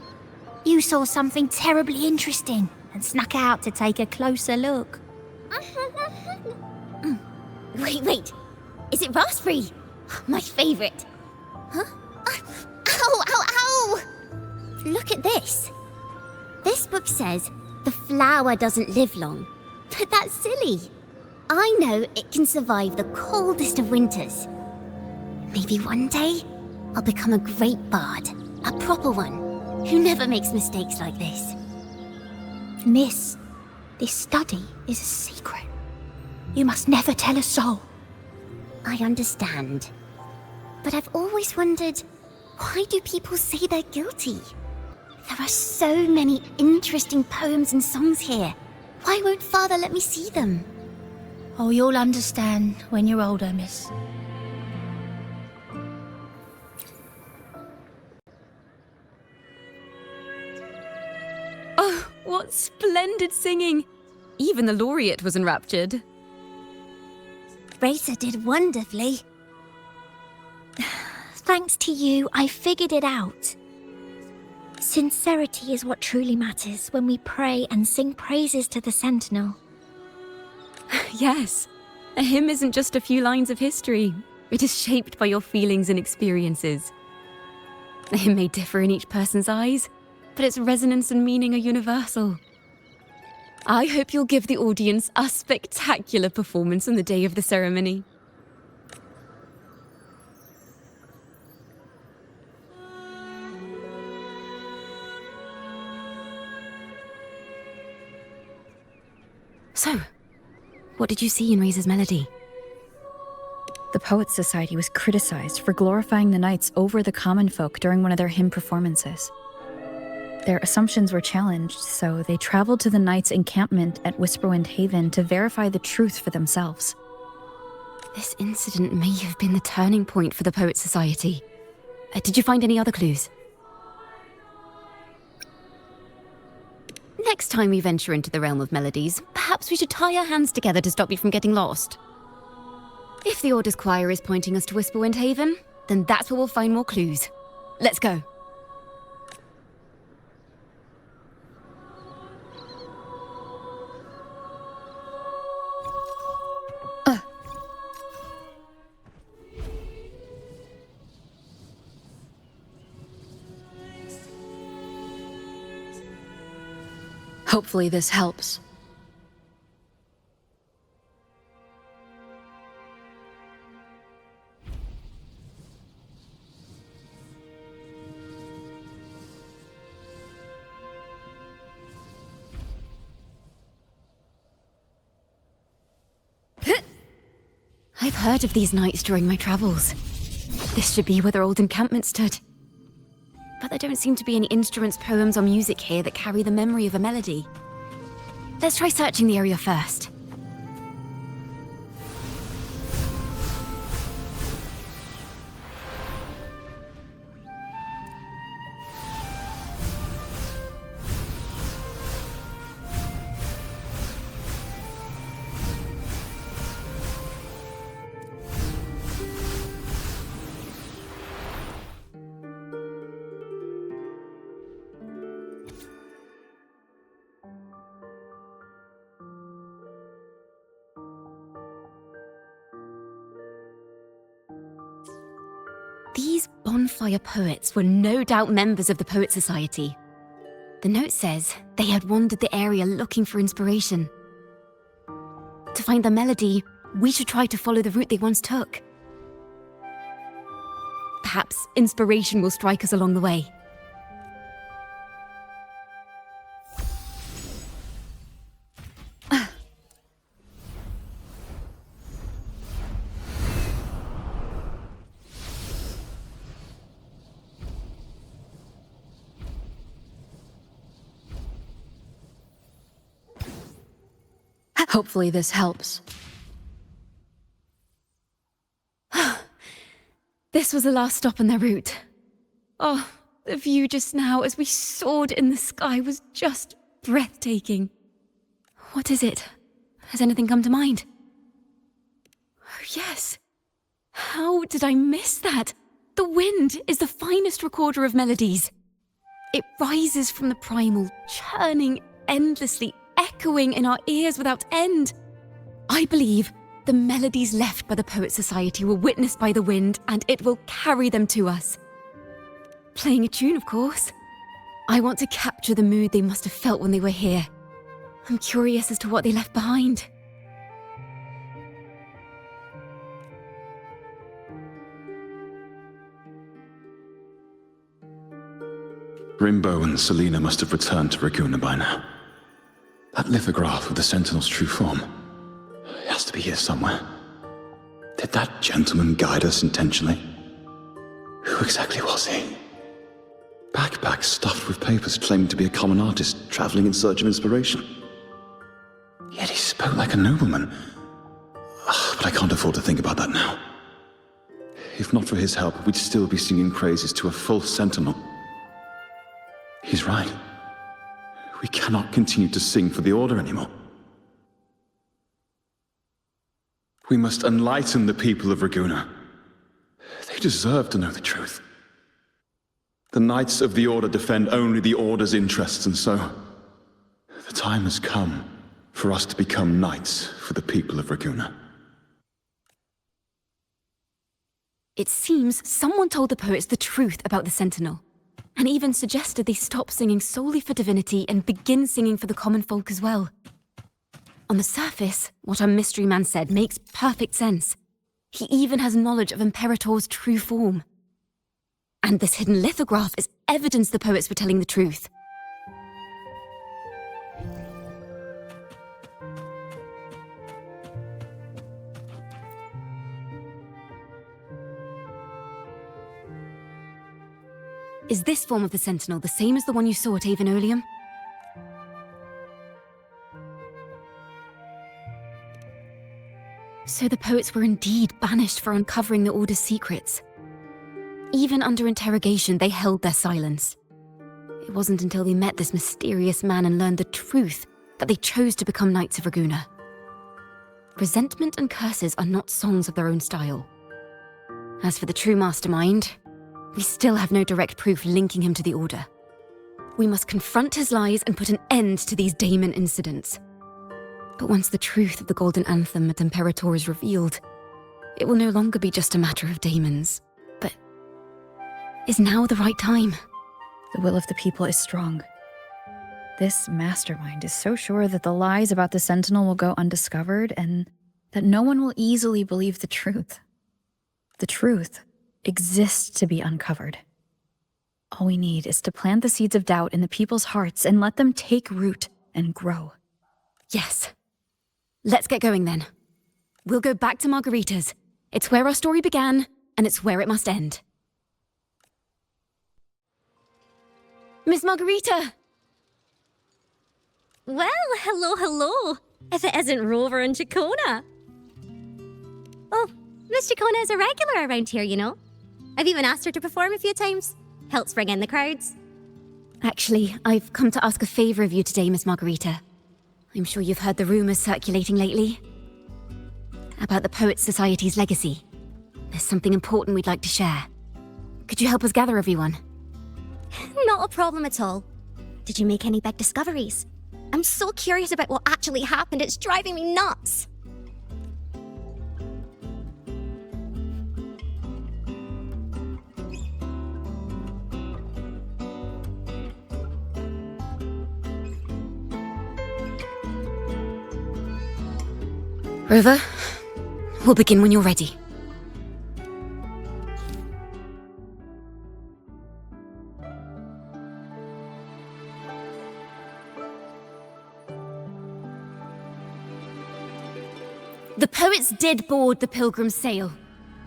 [SPEAKER 13] You saw something terribly interesting and snuck out to take a closer look. Wait. Is it raspberry? My favourite. Huh? Ow! Look at this. This book says the flower doesn't live long. But that's silly. I know it can survive the coldest of winters. Maybe one day, I'll become a great bard. A proper one, who never makes mistakes like this. Miss, this study is a secret. You must never tell a soul. I understand. But I've always wondered, why do people say they're guilty? There are so many interesting poems and songs here. Why won't Father let me see them?
[SPEAKER 7] Oh, you'll understand when you're older, miss.
[SPEAKER 16] Oh, what splendid singing! Even the laureate was enraptured.
[SPEAKER 13] Racer did wonderfully. Thanks to you, I figured it out. Sincerity is what truly matters when we pray and sing praises to the Sentinel.
[SPEAKER 16] Yes, a hymn isn't just a few lines of history. It is shaped by your feelings and experiences. A hymn may differ in each person's eyes, but its resonance and meaning are universal. I hope you'll give the audience a spectacular performance on the day of the ceremony. So, what did you see in Razor's melody?
[SPEAKER 8] The Poets Society was criticized for glorifying the knights over the common folk during one of their hymn performances. Their assumptions were challenged, so they traveled to the knights' encampment at Whisperwind Haven to verify the truth for themselves.
[SPEAKER 16] This incident may have been the turning point for the Poets Society. Did you find any other clues? Next time we venture into the realm of melodies, perhaps we should tie our hands together to stop you from getting lost. If the Order's choir is pointing us to Whisperwind Haven, then that's where we'll find more clues. Let's go.
[SPEAKER 9] Hopefully this helps.
[SPEAKER 16] I've heard of these nights during my travels. This should be where their old encampment stood. But there don't seem to be any instruments, poems, or music here that carry the memory of a melody. Let's try searching the area first. These bonfire poets were no doubt members of the Poet Society. The note says they had wandered the area looking for inspiration. To find the melody, we should try to follow the route they once took. Perhaps inspiration will strike us along the way.
[SPEAKER 9] Hopefully this helps.
[SPEAKER 16] This was the last stop on their route. Oh, the view just now as we soared in the sky was just breathtaking. What is it? Has anything come to mind? Oh, yes. How did I miss that? The wind is the finest recorder of melodies. It rises from the primal, churning endlessly, echoing in our ears without end. I believe the melodies left by the Poet Society were witnessed by the wind, and it will carry them to us. Playing a tune, of course. I want to capture the mood they must have felt when they were here. I'm curious as to what they left behind.
[SPEAKER 11] Rimbo and Selena must have returned to Raguna by now. That lithograph of the Sentinel's true form. It has to be here somewhere. Did that gentleman guide us intentionally? Who exactly was he? Backpack stuffed with papers claiming to be a common artist traveling in search of inspiration. Yet he spoke like a nobleman. But I can't afford to think about that now. If not for his help, we'd still be singing praises to a false sentinel. He's right. We cannot continue to sing for the Order anymore. We must enlighten the people of Raguna. They deserve to know the truth. The Knights of the Order defend only the Order's interests, and so the time has come for us to become knights for the people of Raguna.
[SPEAKER 16] It seems someone told the poets the truth about the Sentinel, and even suggested they stop singing solely for divinity and begin singing for the common folk as well. On the surface, what our mystery man said makes perfect sense. He even has knowledge of Imperator's true form. And this hidden lithograph is evidence the poets were telling the truth. Is this form of the Sentinel the same as the one you saw at Avenolium? So the poets were indeed banished for uncovering the Order's secrets. Even under interrogation, they held their silence. It wasn't until they met this mysterious man and learned the truth that they chose to become Knights of Raguna. Resentment and curses are not songs of their own style. As for the true mastermind, we still have no direct proof linking him to the Order. We must confront his lies and put an end to these daemon incidents. But once the truth of the Golden Anthem at Imperator is revealed, it will no longer be just a matter of daemons. But is now the right time?
[SPEAKER 8] The will of the people is strong. This mastermind is so sure that the lies about the Sentinel will go undiscovered and that no one will easily believe the truth. The truth exists to be uncovered. All we need is to plant the seeds of doubt in the people's hearts and let them take root and grow.
[SPEAKER 16] Yes. Let's get going then. We'll go back to Margarita's. It's where our story began, and it's where it must end. Miss Margarita!
[SPEAKER 17] Well, hello. If it isn't Rover and Chacona. Oh, Miss Chacona is a regular around here, you know. I've even asked her to perform a few times. Helps bring in the crowds.
[SPEAKER 16] Actually, I've come to ask a favor of you today, Miss Margarita. I'm sure you've heard the rumors circulating lately about the Poets Society's legacy. There's something important we'd like to share. Could you help us gather everyone?
[SPEAKER 17] Not a problem at all. Did you make any big discoveries? I'm so curious about what actually happened, it's driving me nuts.
[SPEAKER 16] Rover, we'll begin when you're ready. The poets did board the Pilgrim's sail,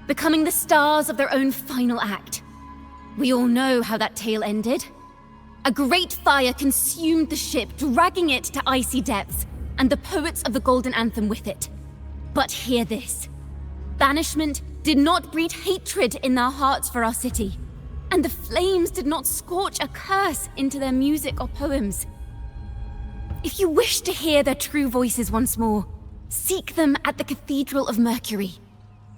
[SPEAKER 16] becoming the stars of their own final act. We all know how that tale ended. A great fire consumed the ship, dragging it to icy depths, and the poets of the Golden Anthem with it. But hear this. Banishment did not breed hatred in their hearts for our city, and the flames did not scorch a curse into their music or poems. If you wish to hear their true voices once more, seek them at the Cathedral of Mercury.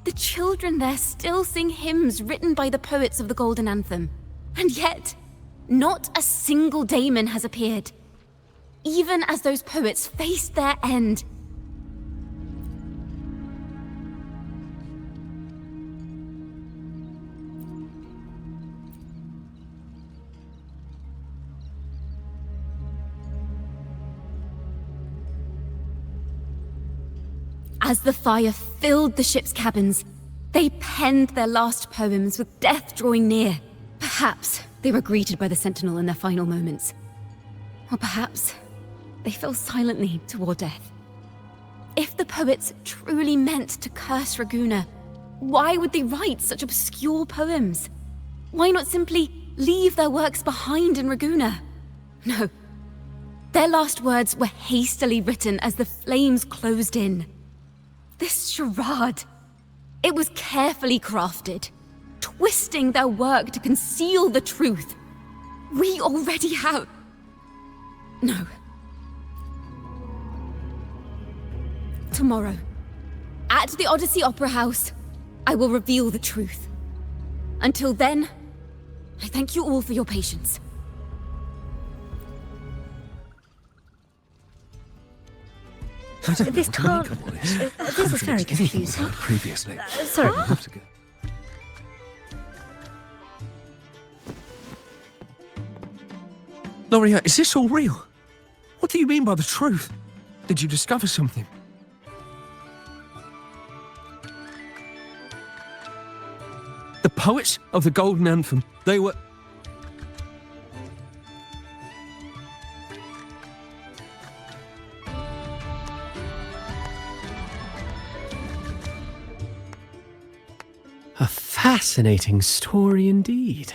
[SPEAKER 16] The children there still sing hymns written by the poets of the Golden Anthem, and yet, not a single daemon has appeared. Even as those poets faced their end, as the fire filled the ship's cabins, they penned their last poems with death drawing near. Perhaps they were greeted by the Sentinel in their final moments. Or perhaps they fell silently toward death. If the poets truly meant to curse Raguena, why would they write such obscure poems? Why not simply leave their works behind in Raguena? No. Their last words were hastily written as the flames closed in. This charade, it was carefully crafted, twisting their work to conceal the truth. We already have... No. Tomorrow, at the Odyssey Opera House, I will reveal the truth. Until then, I thank you all for your patience.
[SPEAKER 18] This can't... This is very confusing.
[SPEAKER 3] Previously.
[SPEAKER 18] Sorry.
[SPEAKER 3] Loria, is this all real? What do you mean by the truth? Did you discover something? The poets of the Golden Anthem, they were...
[SPEAKER 4] A fascinating story indeed.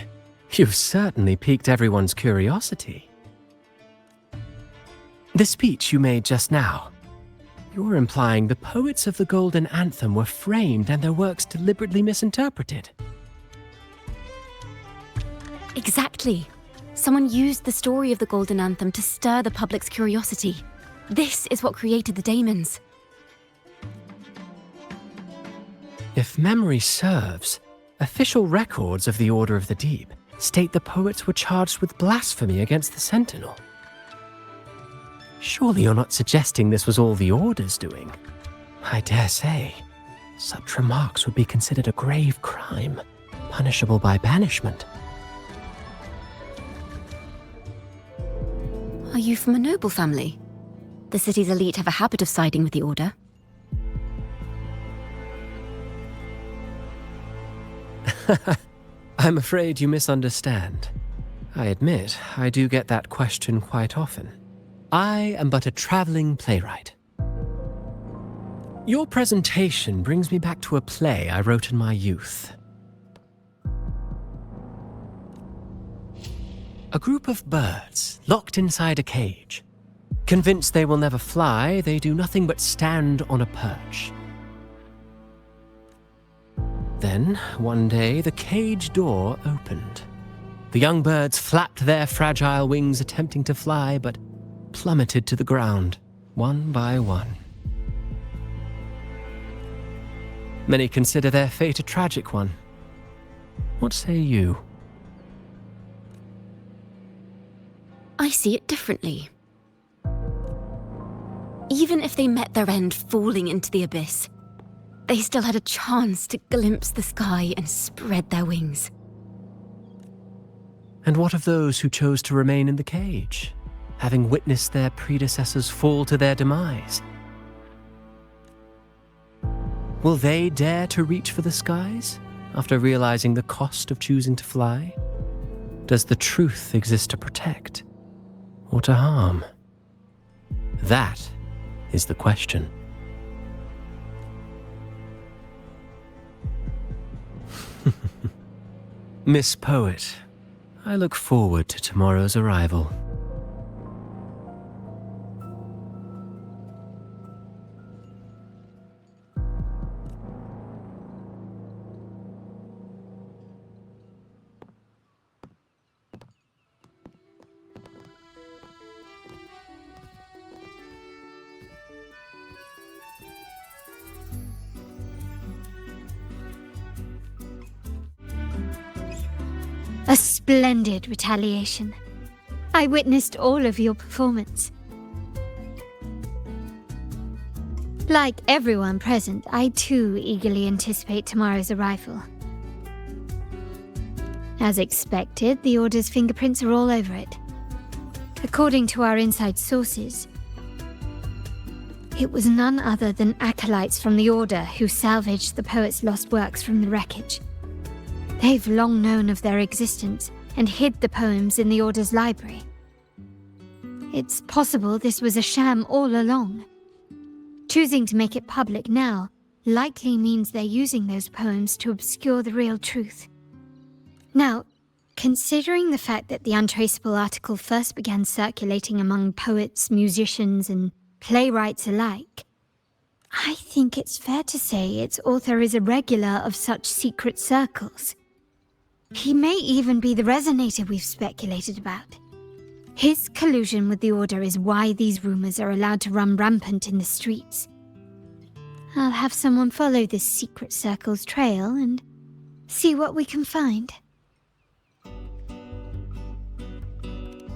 [SPEAKER 4] You've certainly piqued everyone's curiosity. The speech you made just now, you're implying the poets of the Golden Anthem were framed and their works deliberately misinterpreted.
[SPEAKER 16] Exactly. Someone used the story of the Golden Anthem to stir the public's curiosity. This is what created the daemons.
[SPEAKER 4] If memory serves, official records of the Order of the Deep state the poets were charged with blasphemy against the Sentinel. Surely you're not suggesting this was all the Order's doing? I dare say, such remarks would be considered a grave crime, punishable by banishment.
[SPEAKER 6] Are you from a noble family? The city's elite have a habit of siding with the Order.
[SPEAKER 4] I'm afraid you misunderstand. I admit, I do get that question quite often. I am but a traveling playwright. Your presentation brings me back to a play I wrote in my youth. A group of birds locked inside a cage. Convinced they will never fly, they do nothing but stand on a perch. Then, one day, the cage door opened. The young birds flapped their fragile wings attempting to fly, but plummeted to the ground, one by one. Many consider their fate a tragic one. What say you?
[SPEAKER 6] I see it differently. Even if they met their end falling into the abyss, they still had a chance to glimpse the sky and spread their wings.
[SPEAKER 4] And what of those who chose to remain in the cage, having witnessed their predecessors fall to their demise? Will they dare to reach for the skies after realizing the cost of choosing to fly? Does the truth exist to protect or to harm? That is the question. Miss Poet, I look forward to tomorrow's arrival.
[SPEAKER 1] A splendid retaliation. I witnessed all of your performance. Like everyone present, I too eagerly anticipate tomorrow's arrival. As expected, the Order's fingerprints are all over it. According to our inside sources, it was none other than acolytes from the Order who salvaged the poet's lost works from the wreckage. They've long known of their existence and hid the poems in the Order's library. It's possible this was a sham all along. Choosing to make it public now likely means they're using those poems to obscure the real truth. Now, considering the fact that the untraceable article first began circulating among poets, musicians, and playwrights alike, I think it's fair to say its author is a regular of such secret circles. He may even be the resonator we've speculated about. His collusion with the Order is why these rumors are allowed to run rampant in the streets. I'll have someone follow this secret circle's trail and see what we can find.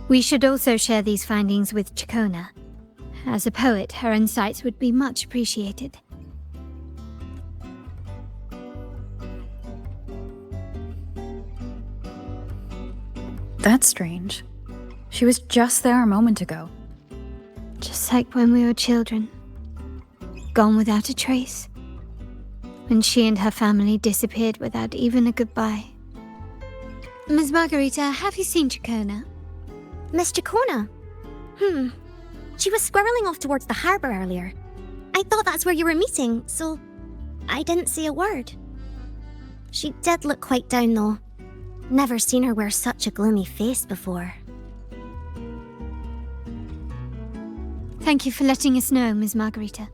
[SPEAKER 1] We should also share these findings with Chacona. As a poet, her insights would be much appreciated.
[SPEAKER 8] That's strange. She was just there a moment ago.
[SPEAKER 1] Just like when we were children. Gone without a trace. When she and her family disappeared without even a goodbye. Ms. Margarita, have you seen Chacona?
[SPEAKER 17] Miss Chacona? She was squirreling off towards the harbour earlier. I thought that's where you were meeting, so I didn't say a word. She did look quite down though. Never seen her wear such a gloomy face before.
[SPEAKER 1] Thank you for letting us know, Ms. Margarita.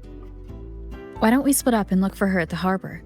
[SPEAKER 8] Why don't we split up and look for her at the harbor?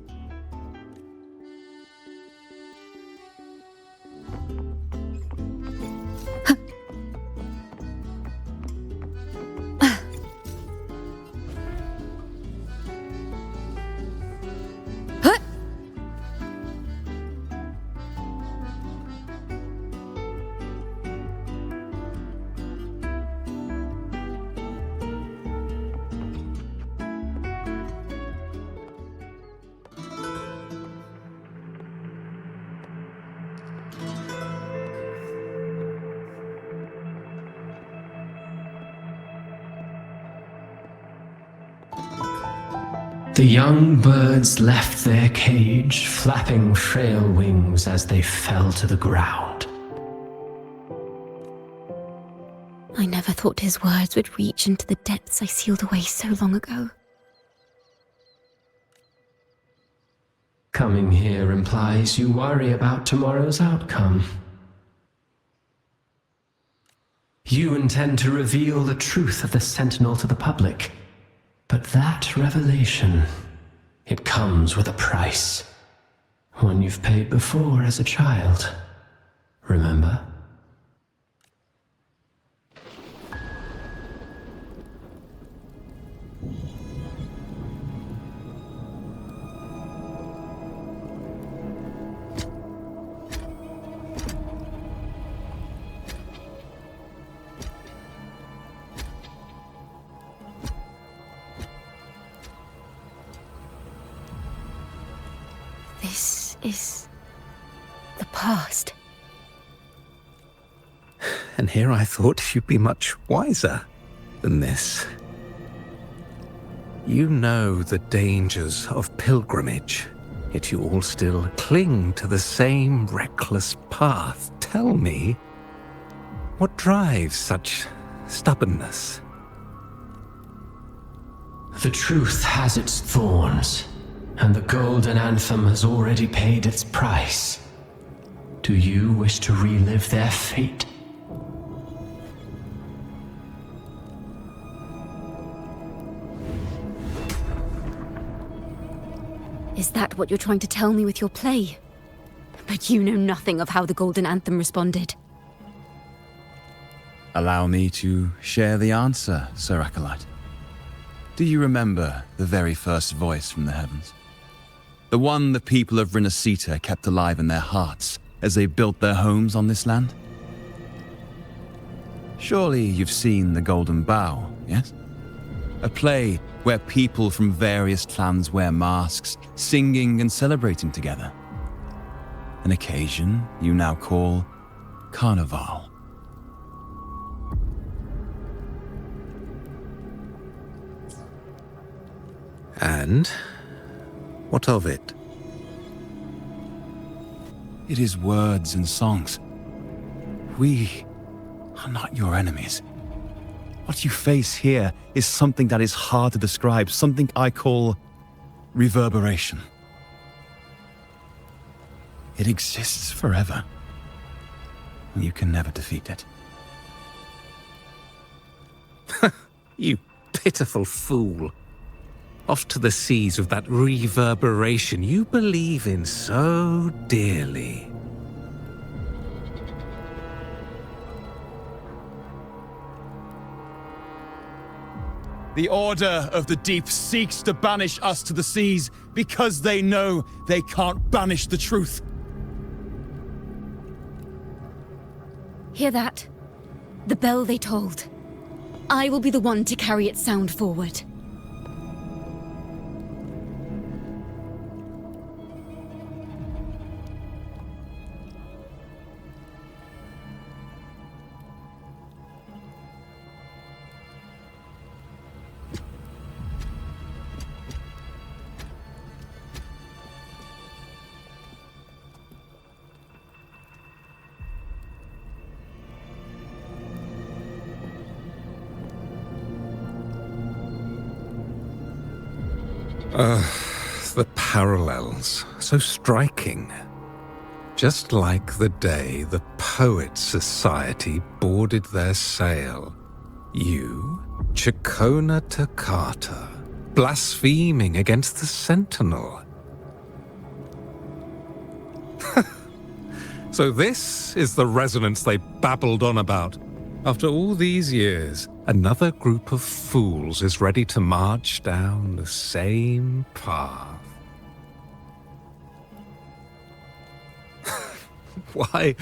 [SPEAKER 4] The young birds left their cage, flapping frail wings as they fell to the ground.
[SPEAKER 6] I never thought his words would reach into the depths I sealed away so long ago.
[SPEAKER 4] Coming here implies you worry about tomorrow's outcome. You intend to reveal the truth of the Sentinel to the public, but that revelation, it comes with a price. One you've paid before as a child. Remember?
[SPEAKER 6] This is the past.
[SPEAKER 10] And here I thought you'd be much wiser than this. You know the dangers of pilgrimage, yet you all still cling to the same reckless path. Tell me, what drives such stubbornness?
[SPEAKER 4] The truth has its thorns, and the golden anthem has already paid its price. Do you wish to relive their fate?
[SPEAKER 6] Is that what you're trying to tell me with your play? But you know nothing of how the golden anthem responded.
[SPEAKER 11] Allow me to share the answer, Sir Acolyte. Do you remember the very first voice from the heavens? The one the people of Renacita kept alive in their hearts as they built their homes on this land? Surely you've seen The Golden Bough, yes? A play where people from various clans wear masks, singing and celebrating together. An occasion you now call Carnival.
[SPEAKER 10] And what of it?
[SPEAKER 11] It is words and songs. We are not your enemies. What you face here is something that is hard to describe, something I call reverberation. It exists forever. You can never defeat it.
[SPEAKER 10] You pitiful fool. Off to the seas with that reverberation you believe in so dearly.
[SPEAKER 14] The Order of the Deep seeks to banish us to the seas because they know they can't banish the truth.
[SPEAKER 6] Hear that? The bell they tolled. I will be the one to carry its sound forward.
[SPEAKER 10] The parallels, so striking. Just like the day the Poets Society boarded their sail. You, Chacona Toccata, blaspheming against the Sentinel. So this is the resonance they babbled on about. After all these years, another group of fools is ready to march down the same path. Why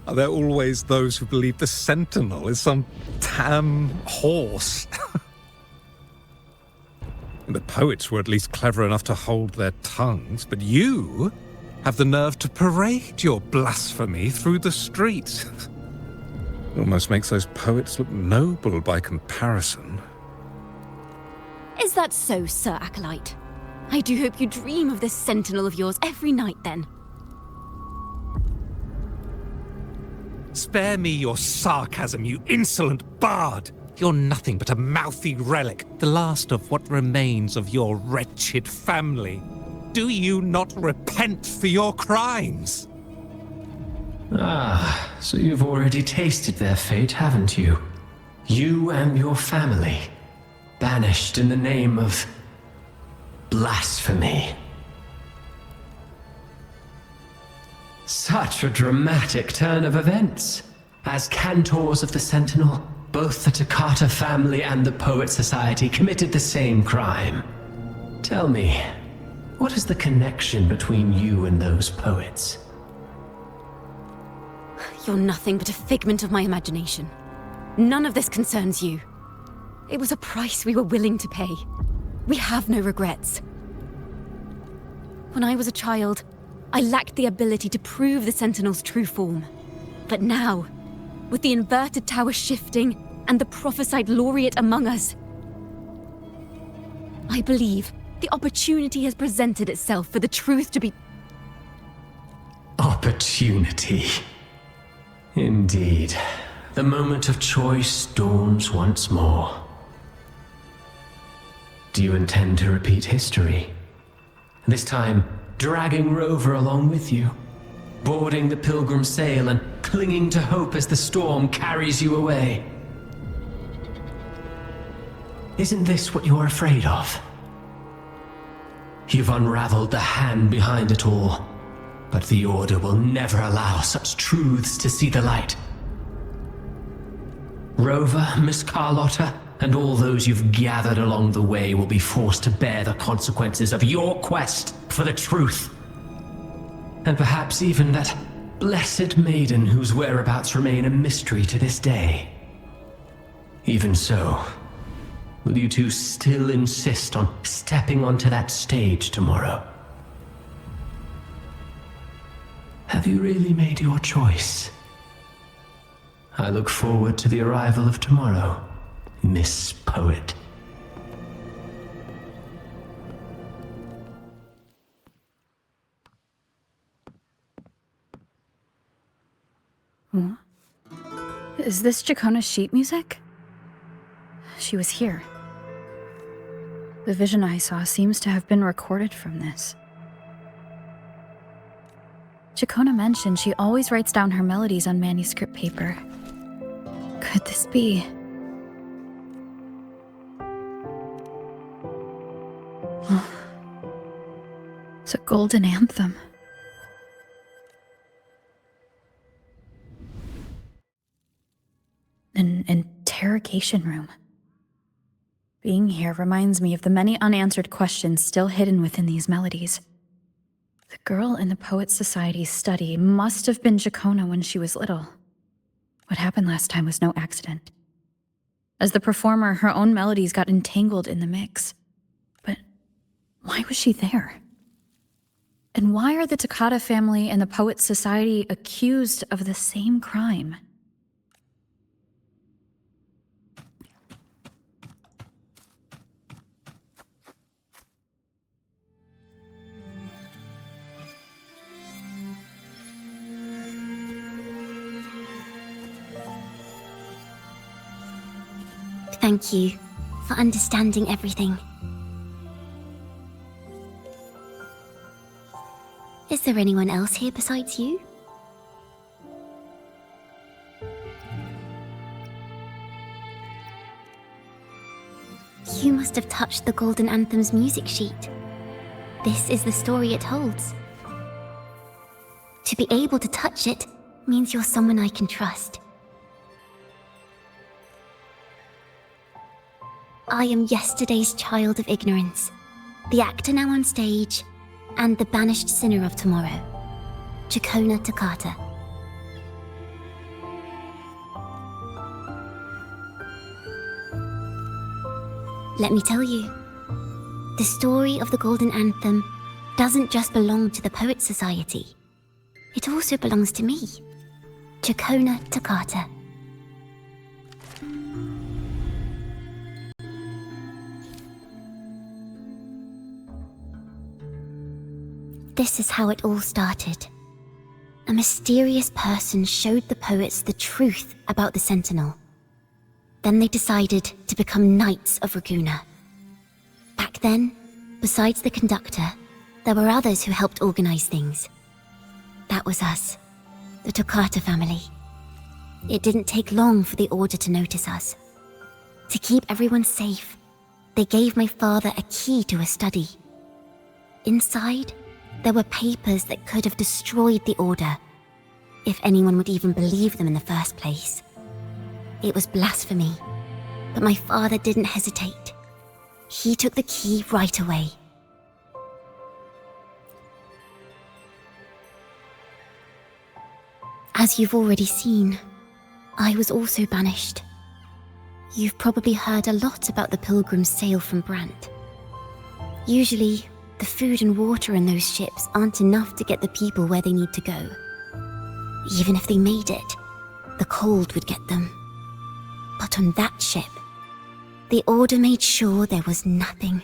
[SPEAKER 10] are there always those who believe the Sentinel is some damn horse? The poets were at least clever enough to hold their tongues, but you have the nerve to parade your blasphemy through the streets. Almost makes those poets look noble by comparison.
[SPEAKER 6] Is that so, Sir Acolyte?
[SPEAKER 16] I do hope you dream of this sentinel of yours every night then.
[SPEAKER 19] Spare me your sarcasm, you insolent bard! You're nothing but a mouthy relic, the last of what remains of your wretched family. Do you not repent for your crimes?
[SPEAKER 4] Ah, so you've already tasted their fate, haven't you? You and your family, banished in the name of blasphemy. Such a dramatic turn of events. As cantors of the Sentinel, both the Takata family and the Poet Society committed the same crime. Tell me, what is the connection between you and those poets?
[SPEAKER 16] You're nothing but a figment of my imagination. None of this concerns you. It was a price we were willing to pay. We have no regrets. When I was a child, I lacked the ability to prove the Sentinel's true form. But now, with the inverted tower shifting and the prophesied laureate among us, I believe the opportunity has presented itself for the truth to be...
[SPEAKER 4] Opportunity. Indeed. The moment of choice dawns once more. Do you intend to repeat history? This time, dragging Rover along with you, boarding the pilgrim sail and clinging to hope as the storm carries you away. Isn't this what you're afraid of? You've unraveled the hand behind it all, but the Order will never allow such truths to see the light. Rover, Miss Carlotta, and all those you've gathered along the way will be forced to bear the consequences of your quest for the truth. And perhaps even that blessed maiden whose whereabouts remain a mystery to this day. Even so, will you two still insist on stepping onto that stage tomorrow? Have you really made your choice? I look forward to the arrival of tomorrow, Miss Poet.
[SPEAKER 8] Huh? Is this Jacona's sheet music? She was here. The vision I saw seems to have been recorded from this. Jacona mentioned she always writes down her melodies on manuscript paper. Could this be? Oh. It's a golden anthem. An interrogation room. Being here reminds me of the many unanswered questions still hidden within these melodies. The girl in the Poet Society's study must have been Jacona when she was little. What happened last time was no accident. As the performer, her own melodies got entangled in the mix. But why was she there? And why are the Takata family and the Poet Society accused of the same crime?
[SPEAKER 13] Thank you for understanding everything. Is there anyone else here besides you? You must have touched the Golden Anthem's music sheet. This is the story it holds. To be able to touch it means you're someone I can trust. I am yesterday's child of ignorance, the actor now on stage, and the banished sinner of tomorrow, Jacona Takata. Let me tell you, the story of the Golden Anthem doesn't just belong to the Poet Society. It also belongs to me, Jacona Takata.
[SPEAKER 6] This is how it all started. A mysterious person showed the poets the truth about the Sentinel. Then they decided to become Knights of Raguena. Back then, besides the conductor, there were others who helped organize things. That was us, the Toccata family. It didn't take long for the Order to notice us. To keep everyone safe, they gave my father a key to a study. Inside, there were papers that could have destroyed the Order, if anyone would even believe them in the first place. It was blasphemy, but my father didn't hesitate. He took the key right away. As you've already seen, I was also banished. You've probably heard a lot about the Pilgrim's sail from Brant. Usually, the food and water in those ships aren't enough to get the people where they need to go. Even if they made it, the cold would get them. But on that ship, the Order made sure there was nothing.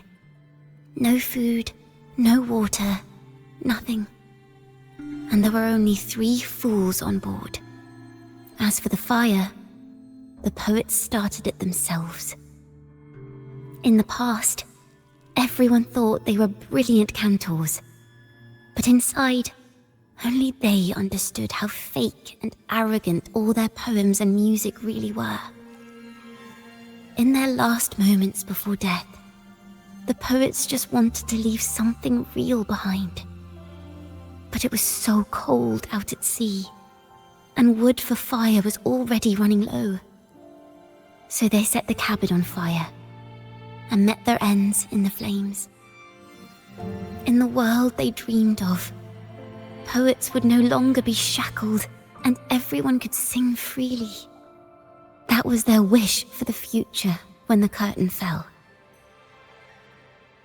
[SPEAKER 6] No food, no water, nothing. And there were only 3 fools on board. As for the fire, the poets started it themselves. In the past, everyone thought they were brilliant cantors. But inside, only they understood how fake and arrogant all their poems and music really were. In their last moments before death, the poets just wanted to leave something real behind. But it was so cold out at sea, and wood for fire was already running low. So they set the cabin on fire, and met their ends in the flames. In the world they dreamed of, poets would no longer be shackled, and everyone could sing freely. That was their wish for the future when the curtain fell.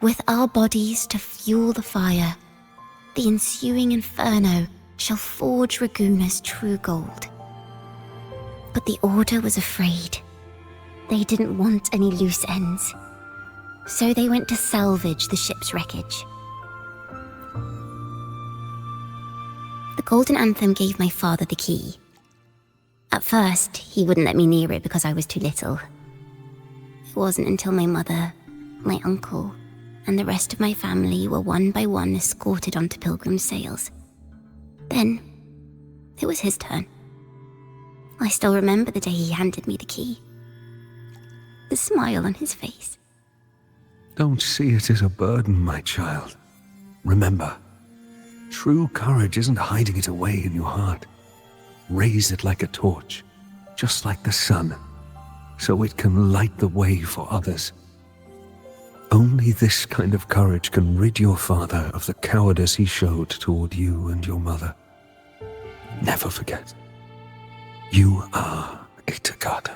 [SPEAKER 6] With our bodies to fuel the fire, the ensuing inferno shall forge Raguena's true gold. But the Order was afraid. They didn't want any loose ends. So they went to salvage the ship's wreckage. The Golden Anthem gave my father the key. At first, he wouldn't let me near it because I was too little. It wasn't until my mother, my uncle, and the rest of my family were one by one escorted onto Pilgrim's sails. Then, it was his turn. I still remember the day he handed me the key. The smile on his face.
[SPEAKER 20] Don't see it as a burden, my child. Remember, true courage isn't hiding it away in your heart. Raise it like a torch, just like the sun, so it can light the way for others. Only this kind of courage can rid your father of the cowardice he showed toward you and your mother. Never forget, you are a Toccata.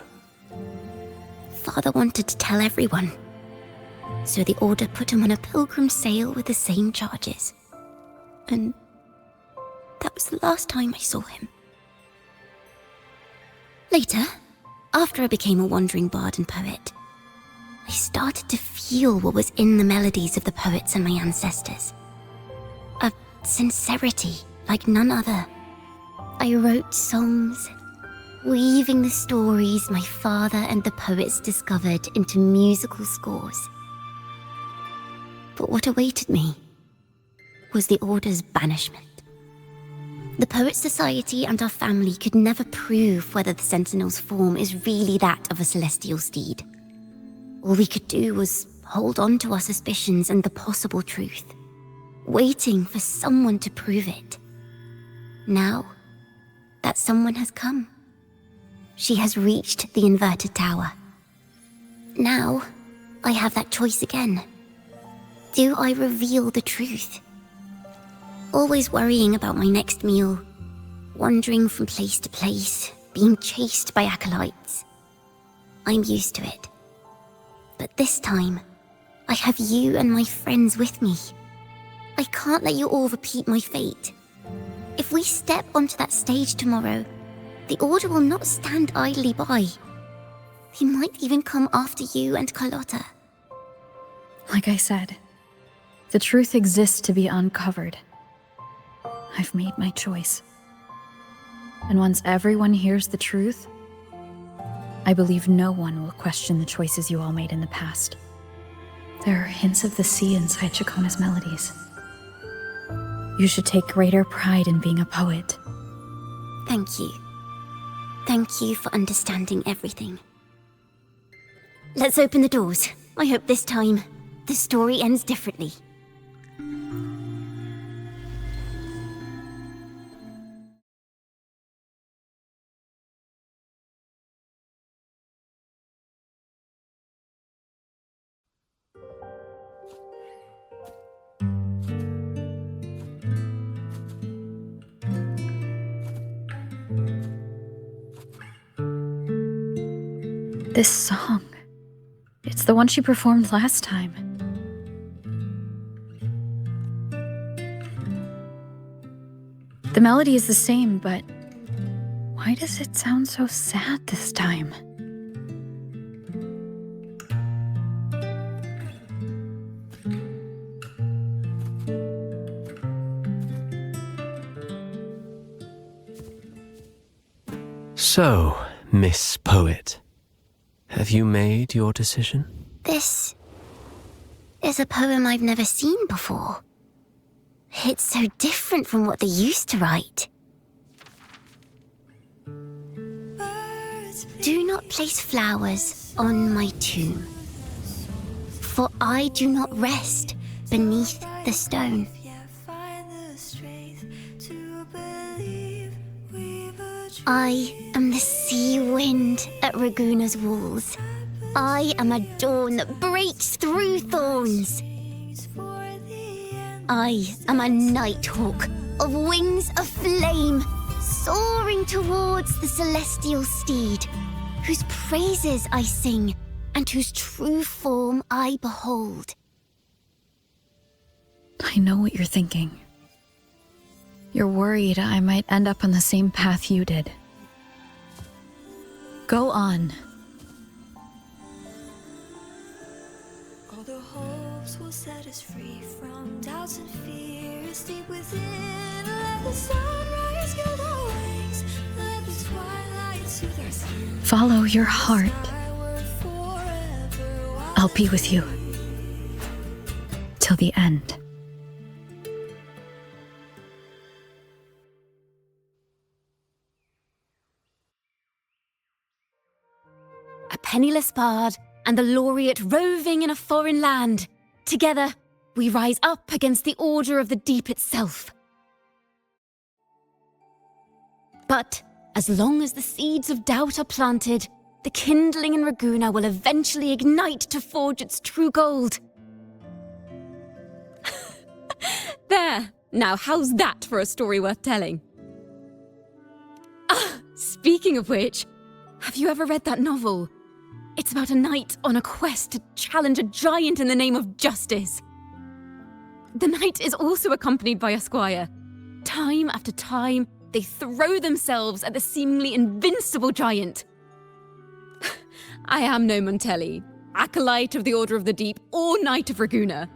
[SPEAKER 6] Father wanted to tell everyone, so the Order put him on a pilgrim sail with the same charges. And that was the last time I saw him. Later, after I became a wandering bard and poet, I started to feel what was in the melodies of the poets and my ancestors. A sincerity like none other. I wrote songs, weaving the stories my father and the poets discovered into musical scores. But what awaited me was the Order's banishment. The Poets Society and our family could never prove whether the Sentinel's form is really that of a celestial steed. All we could do was hold on to our suspicions and the possible truth, waiting for someone to prove it. Now, that someone has come. She has reached the inverted tower. Now, I have that choice again. Do I reveal the truth? Always worrying about my next meal, wandering from place to place, being chased by acolytes. I'm used to it. But this time, I have you and my friends with me. I can't let you all repeat my fate. If we step onto that stage tomorrow, the Order will not stand idly by. He might even come after you and Carlotta.
[SPEAKER 8] Like I said, the truth exists to be uncovered. I've made my choice. And once everyone hears the truth, I believe no one will question the choices you all made in the past. There are hints of the sea inside Chacona's melodies. You should take greater pride in being a poet.
[SPEAKER 6] Thank you. Thank you for understanding everything. Let's open the doors. I hope this time, the story ends differently.
[SPEAKER 8] This song. It's the one she performed last time. The melody is the same, but why does it sound so sad this time?
[SPEAKER 4] So, Miss Poet, have you made your decision?
[SPEAKER 6] This is a poem I've never seen before. It's so different from what they used to write. Do not place flowers on my tomb, for I do not rest beneath the stone. I am the sea wind at Raguna's walls. I am a dawn that breaks through thorns. I am a nighthawk of wings of flame, soaring towards the celestial steed, whose praises I sing and whose true form I behold.
[SPEAKER 8] I know what you're thinking. You're worried I might end up on the same path you did. Go on.
[SPEAKER 5] All the hopes will set us free from doubts and fears deep within. Let the sunrise gild our wings. Let the twilight soothe our skin.
[SPEAKER 8] Follow your heart. I'll be with you. Till the end.
[SPEAKER 16] A penniless bard and the laureate roving in a foreign land. Together, we rise up against the order of the deep itself. But as long as the seeds of doubt are planted, the kindling in Raguna will eventually ignite to forge its true gold. There! Now, how's that for a story worth telling? Ah, speaking of which, have you ever read that novel? It's about a knight on a quest to challenge a giant in the name of justice. The knight is also accompanied by a squire. Time after time, they throw themselves at the seemingly invincible giant. I am no Montelli, acolyte of the Order of the Deep, or Knight of Raguna.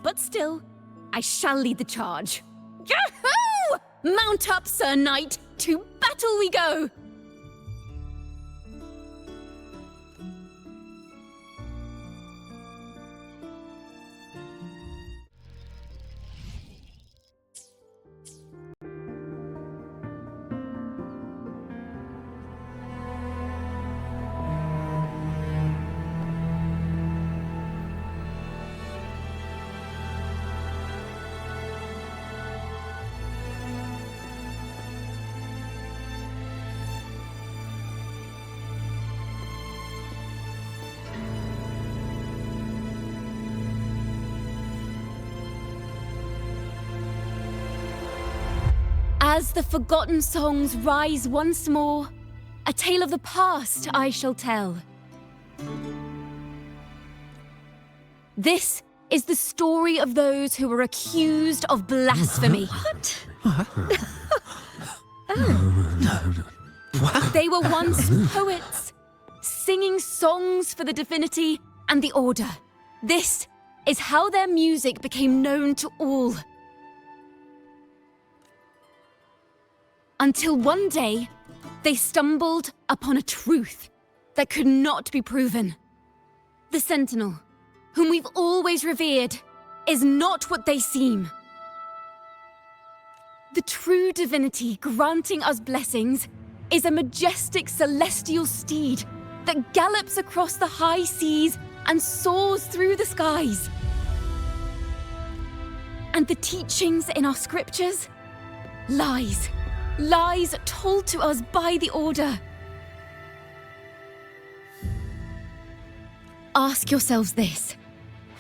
[SPEAKER 16] But still, I shall lead the charge. Yahoo! Mount up, Sir Knight! To battle we go! As the forgotten songs rise once more, a tale of the past I shall tell. This is the story of those who were accused of blasphemy. They were once poets, singing songs for the divinity and the order. This is how their music became known to all. Until one day, they stumbled upon a truth that could not be proven. The Sentinel, whom we've always revered, is not what they seem. The true divinity granting us blessings is a majestic celestial steed that gallops across the high seas and soars through the skies. And the teachings in our scriptures? Lies. Lies told to us by the Order. Ask yourselves this.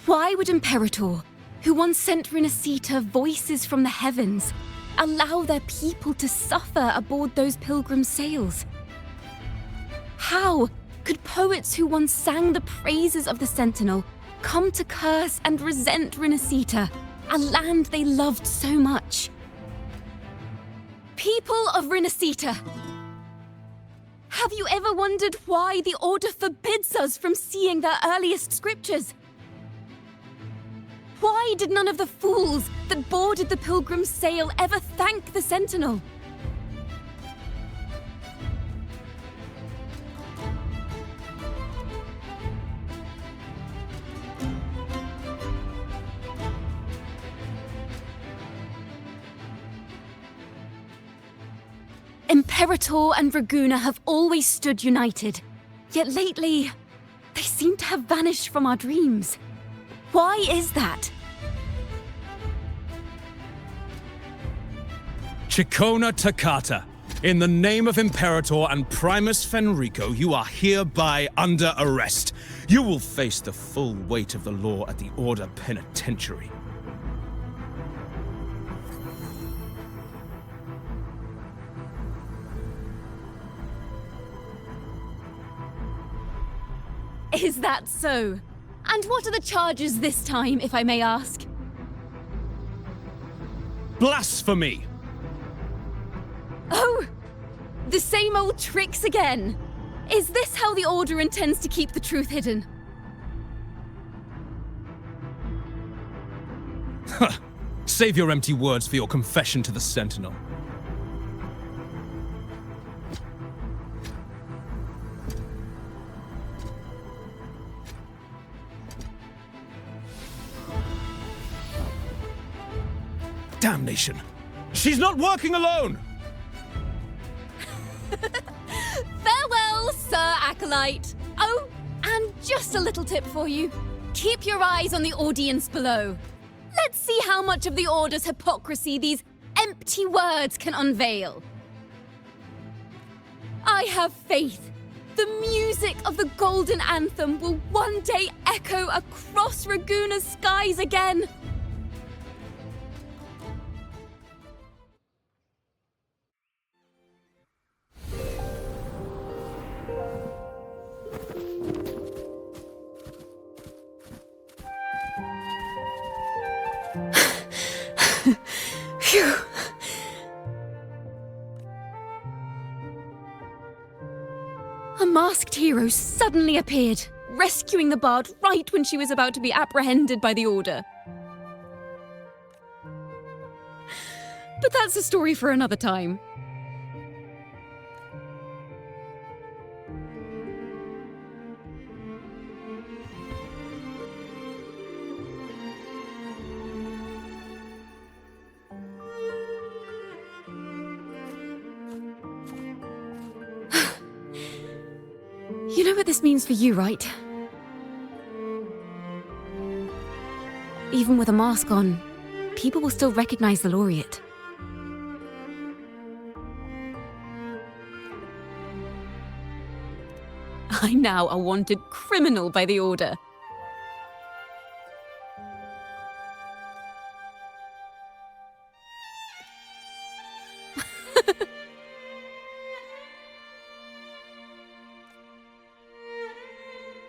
[SPEAKER 16] Why would Imperator, who once sent Renacita voices from the heavens, allow their people to suffer aboard those pilgrim sails? How could poets who once sang the praises of the Sentinel come to curse and resent Renacita, a land they loved so much? People of Renacita, have you ever wondered why the Order forbids us from seeing their earliest scriptures? Why did none of the fools that boarded the Pilgrim's sail ever thank the Sentinel? Imperator and Raguna have always stood united, yet lately, they seem to have vanished from our dreams. Why is that?
[SPEAKER 2] Chikona Takata, in the name of Imperator and Primus Fenrico, you are hereby under arrest. You will face the full weight of the law at the Order Penitentiary.
[SPEAKER 16] Is that so? And what are the charges this time, if I may ask?
[SPEAKER 2] Blasphemy!
[SPEAKER 16] Oh! The same old tricks again! Is this how the Order intends to keep the truth hidden?
[SPEAKER 2] Save your empty words for your confession to the Sentinel. Damnation! She's not working alone!
[SPEAKER 16] Farewell, Sir Acolyte! Oh, and just a little tip for you. Keep your eyes on the audience below. Let's see how much of the Order's hypocrisy these empty words can unveil. I have faith. The music of the Golden Anthem will one day echo across Raguna's skies again. Phew. A masked hero suddenly appeared, rescuing the bard right when she was about to be apprehended by the Order. But that's a story for another time. You know what this means for you, right? Even with a mask on, people will still recognize the laureate. I'm now a wanted criminal by the Order.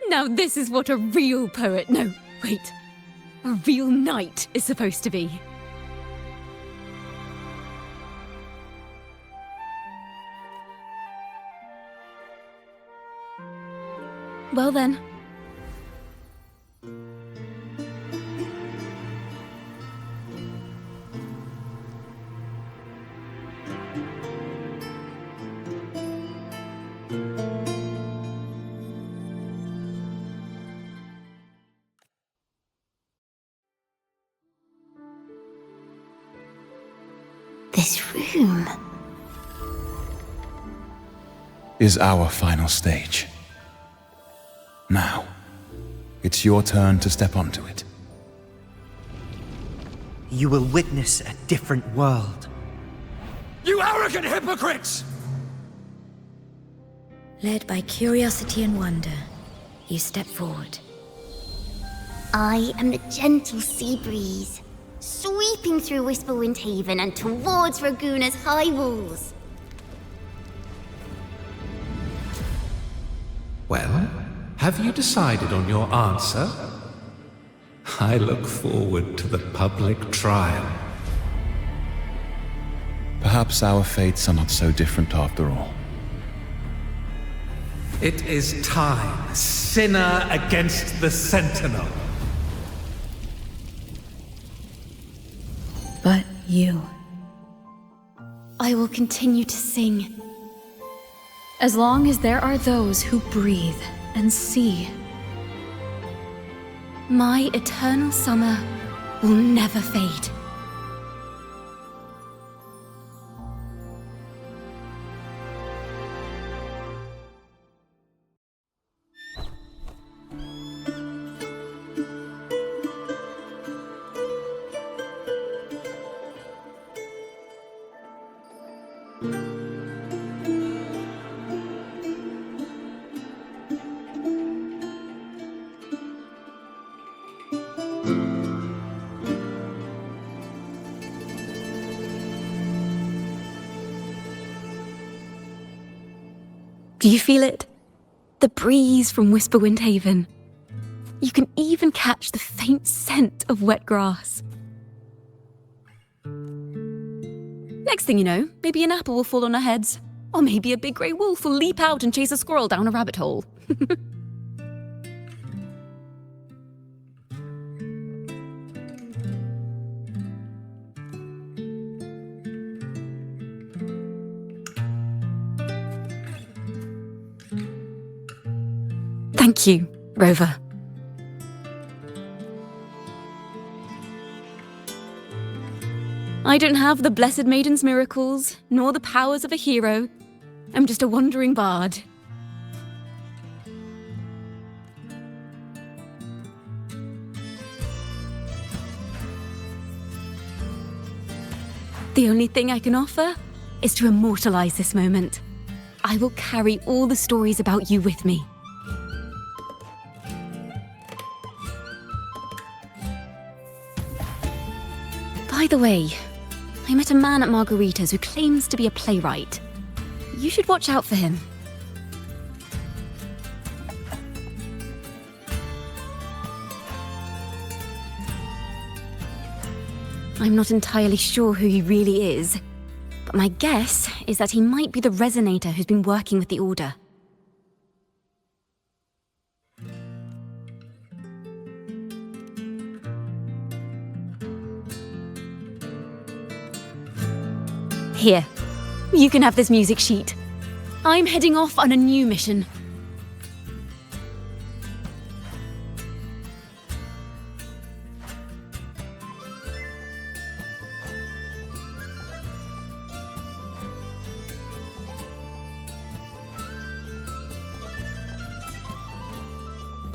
[SPEAKER 16] Now this is what a real poet, no, wait, a real knight is supposed to be. Well then.
[SPEAKER 13] This room
[SPEAKER 11] is our final stage. Now, it's your turn to step onto it.
[SPEAKER 3] You will witness a different world.
[SPEAKER 15] You arrogant hypocrites!
[SPEAKER 5] Led by curiosity and wonder, you step forward.
[SPEAKER 13] I am the gentle sea breeze, sweeping through Whisperwind Haven and towards Raguna's high walls.
[SPEAKER 19] Well, have you decided on your answer? I look forward to the public trial.
[SPEAKER 11] Perhaps our fates are not so different after all.
[SPEAKER 19] It is time, sinner against the Sentinel.
[SPEAKER 8] But you.
[SPEAKER 6] I will continue to sing.
[SPEAKER 8] As long as there are those who breathe and see.
[SPEAKER 6] My eternal summer will never fade. Do you feel it? The breeze from Whisperwind Haven. You can even catch the faint scent of wet grass. Next thing you know, maybe an apple will fall on our heads. Or maybe a big grey wolf will leap out and chase a squirrel down a rabbit hole. Thank you, Rover. I don't have the Blessed Maiden's miracles, nor the powers of a hero. I'm just a wandering bard. The only thing I can offer is to immortalize this moment. I will carry all the stories about you with me. By the way, I met a man at Margarita's who claims to be a playwright. You should watch out for him. I'm not entirely sure who he really is, but my guess is that he might be the Resonator who's been working with the Order. Here, you can have this music sheet. I'm heading off on a new mission.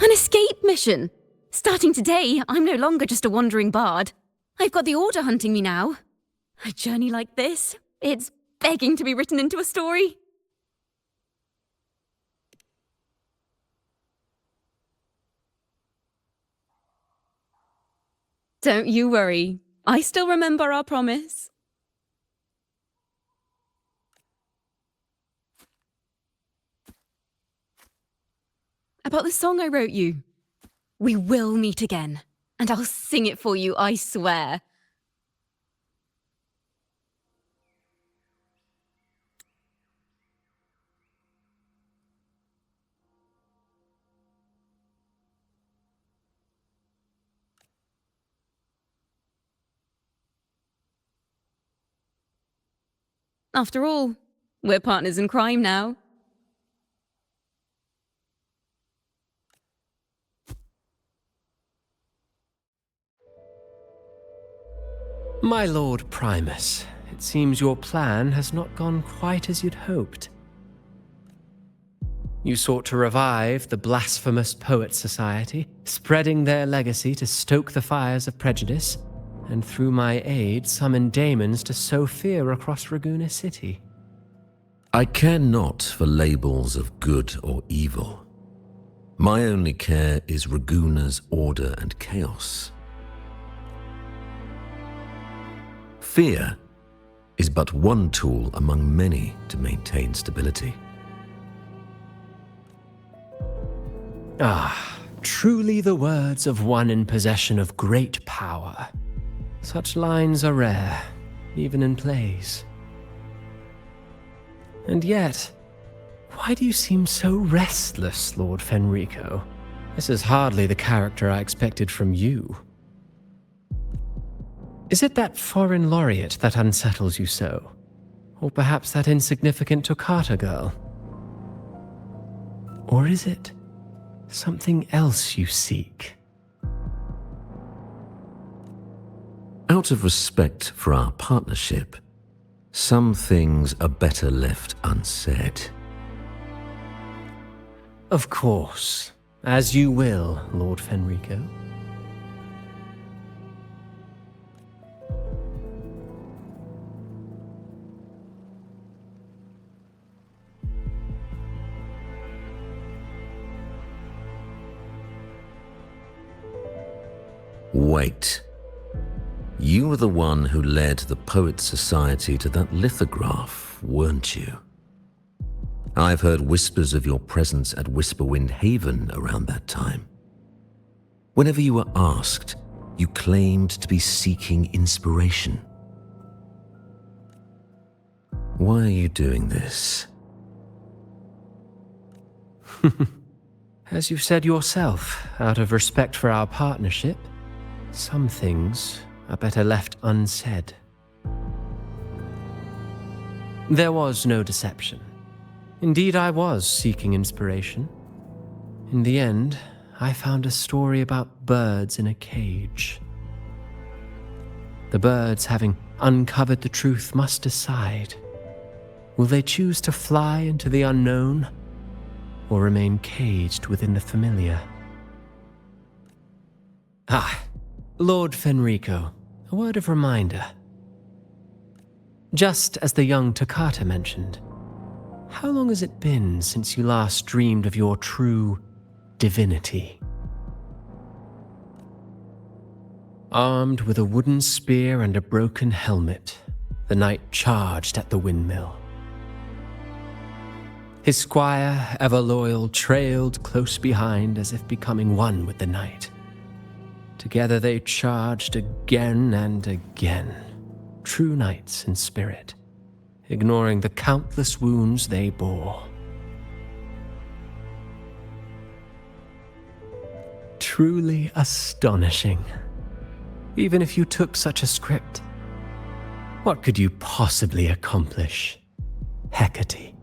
[SPEAKER 6] An escape mission! Starting today, I'm no longer just a wandering bard. I've got the Order hunting me now. A journey like this, it's begging to be written into a story. Don't you worry. I still remember our promise. About the song I wrote you. We will meet again, and I'll sing it for you, I swear. After all, we're partners in crime now.
[SPEAKER 4] My Lord Primus, it seems your plan has not gone quite as you'd hoped. You sought to revive the Blasphemous Poets Society, spreading their legacy to stoke the fires of prejudice, and through my aid summon daemons to sow fear across Raguena City.
[SPEAKER 21] I care not for labels of good or evil. My only care is Raguena's order and chaos. Fear is but one tool among many to maintain stability.
[SPEAKER 4] Ah, truly the words of one in possession of great power. Such lines are rare, even in plays. And yet, why do you seem so restless, Lord Fenrico? This is hardly the character I expected from you. Is it that foreign laureate that unsettles you so? Or perhaps that insignificant Toccata girl? Or is it something else you seek?
[SPEAKER 21] Out of respect for our partnership, some things are better left unsaid.
[SPEAKER 4] Of course. As you will, Lord Fenrico.
[SPEAKER 21] Wait. You were the one who led the Poets Society to that lithograph, weren't you? I've heard whispers of your presence at Whisperwind Haven around that time. Whenever you were asked, you claimed to be seeking inspiration. Why are you doing this?
[SPEAKER 4] As you've said yourself, out of respect for our partnership, some things are better left unsaid. There was no deception. Indeed, I was seeking inspiration. In the end, I found a story about birds in a cage. The birds, having uncovered the truth, must decide. Will they choose to fly into the unknown, or remain caged within the familiar? Ah, Lord Fenrico, a word of reminder. Just as the young Toccata mentioned, how long has it been since you last dreamed of your true divinity? Armed with a wooden spear and a broken helmet, the knight charged at the windmill. His squire, ever loyal, trailed close behind as if becoming one with the knight. Together they charged again and again, true knights in spirit, ignoring the countless wounds they bore. Truly astonishing. Even if you took such a script, what could you possibly accomplish, Hecate?